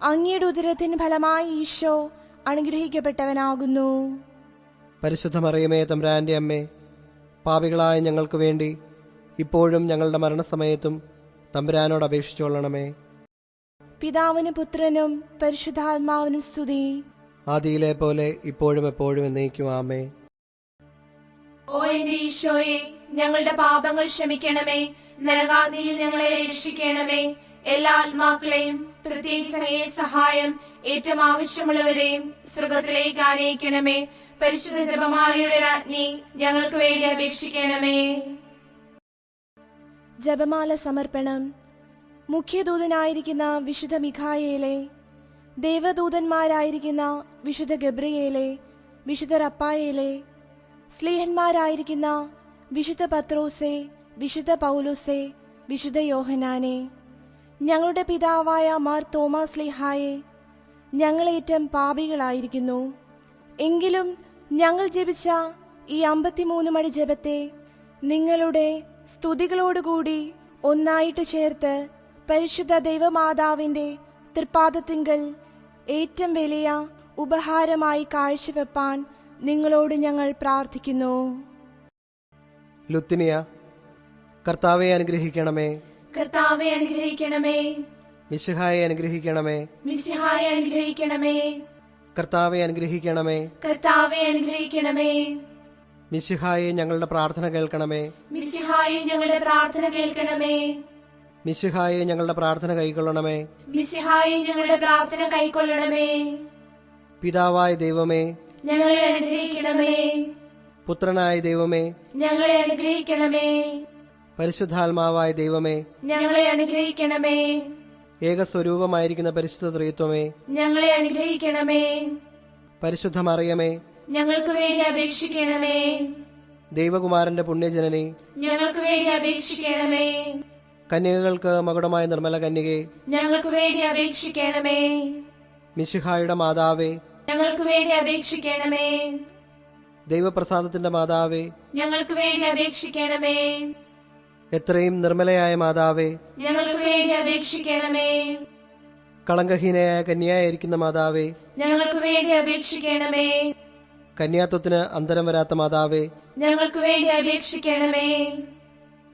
അങ്ങയുടെ ഉദരത്തിന് ഫലമായി ഈശോ അനുഗ്രഹിക്കപ്പെട്ടവനാകുന്നു. പരിശുദ്ധ മറിയമേ തമ്പുരാന്റെ അമ്മേ, പാപികളായ ഞങ്ങൾക്ക് വേണ്ടി ഇപ്പോഴും ഞങ്ങളുടെ മരണസമയത്തും തമ്പുരാനോട് അപേക്ഷിച്ചുകൊള്ളണമേ. പിതാവിനും പുത്രനും പരിശുദ്ധാത്മാവിനും സ്തുതി. ആദിയിലെ പോലെ ഇപ്പോഴും എപ്പോഴും എന്നേക്കും ആമേൻ. ഓ എന്റെ ഈശോയെ, ഞങ്ങളുടെ പാപങ്ങൾ ക്ഷമിക്കണമേ. നരകാഗ്നിയിൽ ഞങ്ങളെ രക്ഷിക്കണമേ. എല്ലാ ആത്മാക്കളെയും പ്രത്യേകിച്ച് അങ്ങയെ സഹായം ഏറ്റവും ആവശ്യമുള്ളവരെയും സ്വർഗത്തിലേക്ക് ആനയിക്കണമേ. പരിശുദ്ധ ജപമാലയുടെ രാജ്ഞി, ഞങ്ങൾക്ക് വേണ്ടി അപേക്ഷിക്കണമേ. ജപമാല സമർപ്പണം. മുഖ്യദൂതനായിരിക്കുന്ന വിശുദ്ധ മിഖായേലെ, ദേവദൂതന്മാരായിരിക്കുന്ന വിശുദ്ധ ഗബ്രിയേലെ, വിശുദ്ധ റപ്പായേലെ, സ്ലീഹന്മാരായിരിക്കുന്ന വിശുദ്ധ പത്രോസെ, വിശുദ്ധ പൗലോസെ, വിശുദ്ധ യോഹനാനെ, ഞങ്ങളുടെ പിതാവായ മാർ തോമാസ് സ്ലീഹായെ, ഞങ്ങളേറ്റം പാപികളായിരിക്കുന്നു. എങ്കിലും ഞങ്ങൾ ജപിച്ച ഈ 53 മണി ജപത്തെ നിങ്ങളുടെ സ്തുതികളോടുകൂടി ഒന്നായിട്ട് ചേർത്ത് പരിശുദ്ധ ദൈവമാതാവിന്റെ തൃപ്പാദത്തിങ്കൽ ഏറ്റവും വലിയ ഉപഹാരമായി കാഴ്ചവെപ്പാൻ നിങ്ങളോട് ഞങ്ങൾ പ്രാർത്ഥിക്കുന്നു. ലുത്തിനിയ. കർത്താവെ അനുഗ്രഹിക്കണമേ. കർത്താവെ അനുഗ്രഹിക്കണമേ. മിശിഹായെ അനുഗ്രഹിക്കണമേ. മിശിഹായെ അനുഗ്രഹിക്കണമേ. കർത്താവെ അനുഗ്രഹിക്കണമേ. കർത്താവെ അനുഗ്രഹിക്കണമേ. മിശിഹായെ ഞങ്ങളുടെ പ്രാർത്ഥന കേൾക്കണമേ. മിശിഹായെ ഞങ്ങളുടെ പ്രാർത്ഥന കേൾക്കണമേ. മിശിഹായെ ഞങ്ങളുടെ പ്രാർത്ഥന കൈക്കൊള്ളണമേ. മിശിഹായെ ഞങ്ങളുടെ പ്രാർത്ഥന കൈക്കൊള്ളണമേ. പിതാവായ ദൈവമേ, ഞങ്ങളെ അനുഗ്രഹിക്കണമേ. പുത്രനായ ദൈവമേ, ഞങ്ങളെ അനുഗ്രഹിക്കണമേ. പരിശുദ്ധാത്മാവായ ദൈവമേ, ഞങ്ങളെ അനുഗ്രഹിക്കണമേ. ഏകസ്വരൂപമായിരിക്കുന്ന പരിശുദ്ധ ത്രിത്വമേ, ഞങ്ങളെ അനുഗ്രഹിക്കണമേ. പരിശുദ്ധ മറിയമേ, ഞങ്ങൾക്ക് വേണ്ടി അപേക്ഷിക്കണമേ. ദൈവകുമാരന്റെ പുണ്യജനനി, ഞങ്ങൾക്ക് വേണ്ടി അപേക്ഷിക്കണമേ. കന്യകകൾക്ക് മകുടമായ നിർമ്മല കന്യകെ, ഞങ്ങൾക്ക് വേണ്ടി അപേക്ഷിക്കണമേ. മിശിഹായുടെ മാതാവേ, ഞങ്ങൾക്ക് വേണ്ടി അപേക്ഷിക്കണമേ. ദൈവപ്രസാദത്തിന്റെ മാതാവേ, ഞങ്ങൾക്ക് വേണ്ടി അപേക്ഷിക്കണമേ. എത്രയും നിർമ്മലയായ മാതാവേ, ഞങ്ങൾക്ക് വേണ്ടി അപേക്ഷിക്കണമേ. കളങ്കഹീനയായ കന്യായിരിക്കുന്ന മാതാവേ, ഞങ്ങൾക്ക് വേണ്ടി അപേക്ഷിക്കണമേ. കന്യാത്വത്തിന് അന്തരം വരാത്ത മാതാവേ, ഞങ്ങൾക്ക് വേണ്ടി അപേക്ഷിക്കണമേ.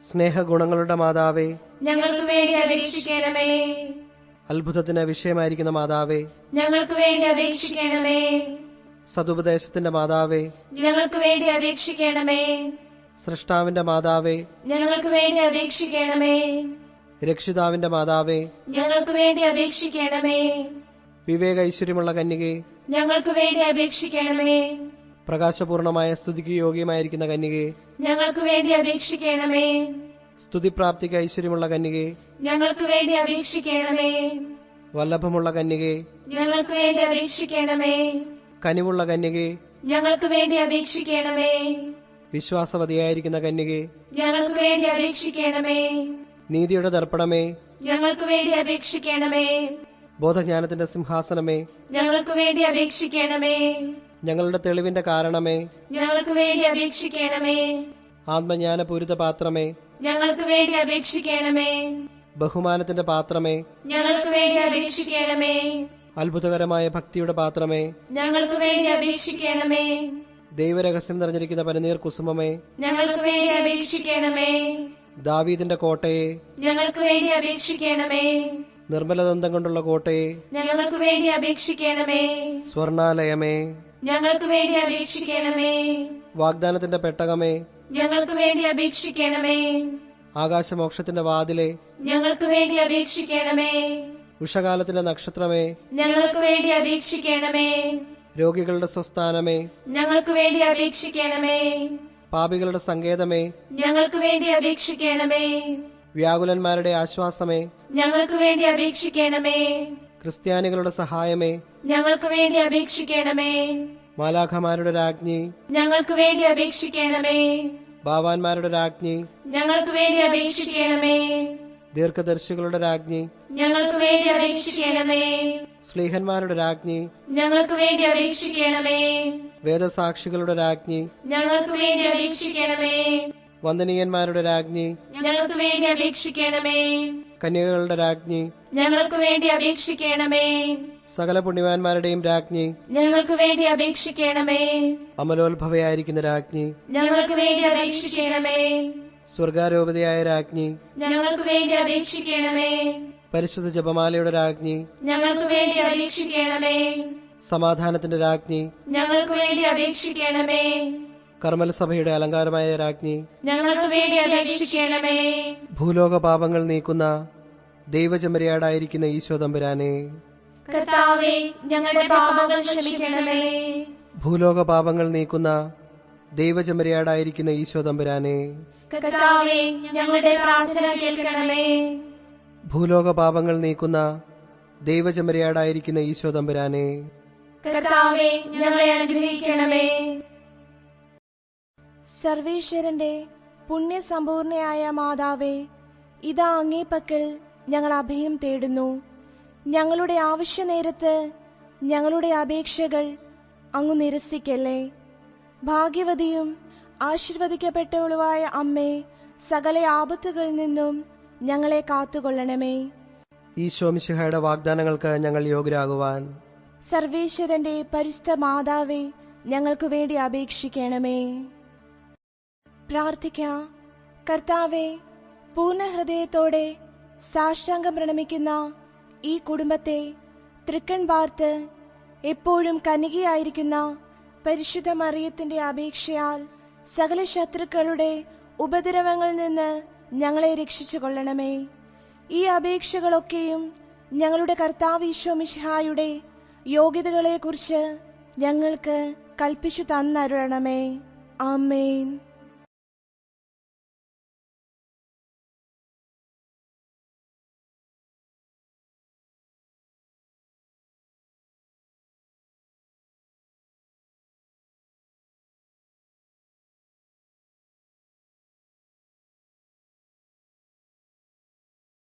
സ്നേഹഗുണങ്ങളുടെ മാതാവേ, ഞങ്ങൾക്ക് വേണ്ടി അപേക്ഷിക്കണമേ. അത്ഭുതത്തിന് വിഷയമായിരിക്കുന്ന മാതാവേ, ഞങ്ങൾക്ക് വേണ്ടി അപേക്ഷിക്കണമേ. സതുപദേശത്തിന്റെ മാതാവേ, ഞങ്ങൾക്ക് വേണ്ടി അപേക്ഷിക്കണമേ. സൃഷ്ടാവിന്റെ മാതാവേ, ഞങ്ങൾക്ക് വേണ്ടി അപേക്ഷിക്കണമേ. രക്ഷിതാവിന്റെ മാതാവേ, ഞങ്ങൾക്ക് വേണ്ടി അപേക്ഷിക്കണമേ. വിവേക ഐശ്വര്യമുള്ള കന്യകെ, ഞങ്ങൾക്ക് വേണ്ടി അപേക്ഷിക്കണമേ. പ്രകാശപൂർണമായ സ്തുതിക്ക് യോഗ്യമായിരിക്കുന്ന കന്യകെ, ഞങ്ങൾക്ക് വേണ്ടി അപേക്ഷിക്കണമേ. സ്തുതിപ്രാപ്തിക്ക് ഐശ്വര്യമുള്ള കന്യകെ, ഞങ്ങൾക്ക് വേണ്ടി അപേക്ഷിക്കണമേ. വല്ലഭമുള്ള കന്യകെ, ഞങ്ങൾക്ക് വേണ്ടി അപേക്ഷിക്കണമേ. കനിവുള്ള കന്യകെ, ഞങ്ങൾക്ക് വേണ്ടി അപേക്ഷിക്കണമേ. വിശ്വാസവതിയായിരിക്കുന്ന കന്യകെ, ഞങ്ങൾക്ക് വേണ്ടി അപേക്ഷിക്കണമേ. നീതിയുടെ ദർപ്പണമേ, ഞങ്ങൾക്ക് വേണ്ടി അപേക്ഷിക്കണമേ. ബോധജ്ഞാനത്തിന്റെ സിംഹാസനമേ, ഞങ്ങൾക്ക് വേണ്ടി അപേക്ഷിക്കണമേ. ഞങ്ങളുടെ തെളിവിന്റെ കാരണമേ, ഞങ്ങൾക്ക് വേണ്ടി അപേക്ഷിക്കണമേ. ആത്മജ്ഞാനപൂരിത പാത്രമേ, ഞങ്ങൾക്ക് വേണ്ടി അപേക്ഷിക്കണമേ. ബഹുമാനത്തിന്റെ പാത്രമേ, ഞങ്ങൾക്ക് വേണ്ടി അപേക്ഷിക്കണമേ. അത്ഭുതകരമായ ഭക്തിയുടെ പാത്രമേ, ഞങ്ങൾക്ക് വേണ്ടി അപേക്ഷിക്കണമേ. ദൈവരഹസ്യം നിറഞ്ഞിരിക്കുന്ന പനിനീർ കുസുമമേ, ഞങ്ങൾക്ക് വേണ്ടി അപേക്ഷിക്കണമേ. ദാവീദിന്റെ കോട്ടയെ, ഞങ്ങൾക്ക് വേണ്ടി അപേക്ഷിക്കണമേ. നിർമ്മലദന്തം കൊണ്ടുള്ള കോട്ടയെ, ഞങ്ങൾക്ക് വേണ്ടി അപേക്ഷിക്കണമേ. സ്വർണാലയമേ, ഞങ്ങൾക്ക് വേണ്ടി അപേക്ഷിക്കണമേ. വാഗ്ദാനത്തിന്റെ പെട്ടകമേ, ഞങ്ങൾക്ക് വേണ്ടി അപേക്ഷിക്കണമേ. ആകാശമോക്ഷത്തിന്റെ വാതിലെ, ഞങ്ങൾക്ക് വേണ്ടി അപേക്ഷിക്കണമേ. ഉഷകാലത്തിന്റെ നക്ഷത്രമേ, ഞങ്ങൾക്ക് വേണ്ടി അപേക്ഷിക്കണമേ. രോഗികളുടെ സ്വസ്ഥാനമേ, ഞങ്ങൾക്ക് വേണ്ടി അപേക്ഷിക്കണമേ. പാപികളുടെ സങ്കേതമേ, ഞങ്ങൾക്ക് വേണ്ടി അപേക്ഷിക്കണമേ. വ്യാകുലന്മാരുടെ ആശ്വാസമേ, ഞങ്ങൾക്ക് വേണ്ടി അപേക്ഷിക്കണമേ. ക്രിസ്ത്യാനികളുടെ സഹായമേ, ഞങ്ങൾക്ക് വേണ്ടി അപേക്ഷിക്കണമേ. മാലാഖമാരുടെ രാജ്ഞി, ഞങ്ങൾക്ക് വേണ്ടി അപേക്ഷിക്കണമേ. ബാവാന്മാരുടെ രാജ്ഞി, ഞങ്ങൾക്ക് വേണ്ടി അപേക്ഷിക്കണമേ. ദീർഘദർശികളുടെ രാജ്ഞി, ഞങ്ങൾക്ക് വേണ്ടി അപേക്ഷിക്കണമേ. സ്ലീഹന്മാരുടെ രാജ്ഞി, ഞങ്ങൾക്ക് വേണ്ടി അപേക്ഷിക്കണമേ. വേദസാക്ഷികളുടെ രാജ്ഞി, ഞങ്ങൾക്ക് വേണ്ടി അപേക്ഷിക്കണമേ. വന്ദനീയന്മാരുടെ രാജ്ഞി, ഞങ്ങൾക്ക് വേണ്ടി അപേക്ഷിക്കണമേ. കന്യകകളുടെ രാജ്ഞി, ഞങ്ങൾക്ക് വേണ്ടി അപേക്ഷിക്കണമേ. സകല പുണ്യവാന്മാരുടെയും രാജ്ഞി, ഞങ്ങൾക്ക് വേണ്ടി അപേക്ഷിക്കണമേ. അമലോത്ഭവയായിരിക്കുന്ന രാജ്ഞി, ഞങ്ങൾക്ക് വേണ്ടി അപേക്ഷിക്കണമേ. സ്വർഗാരോപതയായ രാജ്ഞി, ഞങ്ങൾക്ക് വേണ്ടി അപേക്ഷിക്കണമേ. പരിശുദ്ധ ജപമാലയുടെ രാജ്ഞി, ഞങ്ങൾക്ക് വേണ്ടി അപേക്ഷിക്കണമേ. സമാധാനത്തിന്റെ രാജ്ഞി, ഞങ്ങൾക്ക് വേണ്ടി അപേക്ഷിക്കണമേ. കർമ്മല സഭയുടെ അലങ്കാരമായ രാജ്ഞി, ഞങ്ങൾക്ക് വേണ്ടി അപേക്ഷിക്കണമേ. ഭൂലോക പാപങ്ങൾ നീക്കുന്ന ദൈവചമരിയാടായിരിക്കുന്ന ഈശോ തമ്പുരാനെ, കർത്താവേ, ഞങ്ങളുടെ പാപങ്ങൾ ക്ഷമിക്കണമേ. ഭൂലോക പാപങ്ങൾ നീക്കുന്ന ദൈവചമരിയാടായിരിക്കുന്ന ഈശോ തമ്പുരാനെ, കർത്താവേ, ഞങ്ങളുടെ പ്രാർത്ഥന കേൾക്കണമേ. ഭൂലോക പാപങ്ങൾ നീക്കുന്ന ദൈവചമരിയാടായിരിക്കുന്ന ഈശോ തമ്പുരാനെ, കർത്താവേ, ഞങ്ങളെ അനുഗ്രഹിക്കണമേ. സർവേശ്വരന്റെ പുണ്യസമ്പൂർണയായ മാതാവേ, ഇതാ അങ്ങേ പക്കൽ ഞങ്ങൾ അഭയം തേടുന്നു. ഞങ്ങളുടെ ആവശ്യനേരത്ത് ഞങ്ങളുടെ അപേക്ഷകൾ അങ്ങു നിരസിക്കല്ലേ. ഭാഗ്യവതിയും ആശീർവദിക്കപ്പെട്ടവളുമായ അമ്മേ, സകല ആപത്തുകളിൽ നിന്നും ഞങ്ങളെ കാത്തുകൊള്ളണമേ. ഈശോ മിശിഹായുടെ വാഗ്ദാനങ്ങൾക്ക് ഞങ്ങൾ യോഗ്യരാകുവാൻ സർവേശ്വരന്റെ പരിശുദ്ധ മാതാവേ, ഞങ്ങൾക്ക് വേണ്ടി അപേക്ഷിക്കണമേ. പ്രാർത്ഥിക്കാം. കർത്താവേ, പൂർണ്ണ ഹൃദയത്തോടെ സാഷ്ടാംഗം പ്രണമിക്കുന്ന ഈ കുടുംബത്തെ തൃക്കൺ പാർത്ത് എപ്പോഴും കന്യകയായിരിക്കുന്ന പരിശുദ്ധ മറിയത്തിന്റെ അപേക്ഷയാൽ സകല ശത്രുക്കളുടെ ഉപദ്രവങ്ങളിൽ നിന്ന് ഞങ്ങളെ രക്ഷിച്ചു കൊള്ളണമേ. ഈ അപേക്ഷകളൊക്കെയും ഞങ്ങളുടെ കർത്താവ് ഈശോ മിശിഹായുടെ യോഗ്യതകളെക്കുറിച്ച് ഞങ്ങൾക്ക് കൽപ്പിച്ചു തന്നരുളണമേ. ആമേൻ.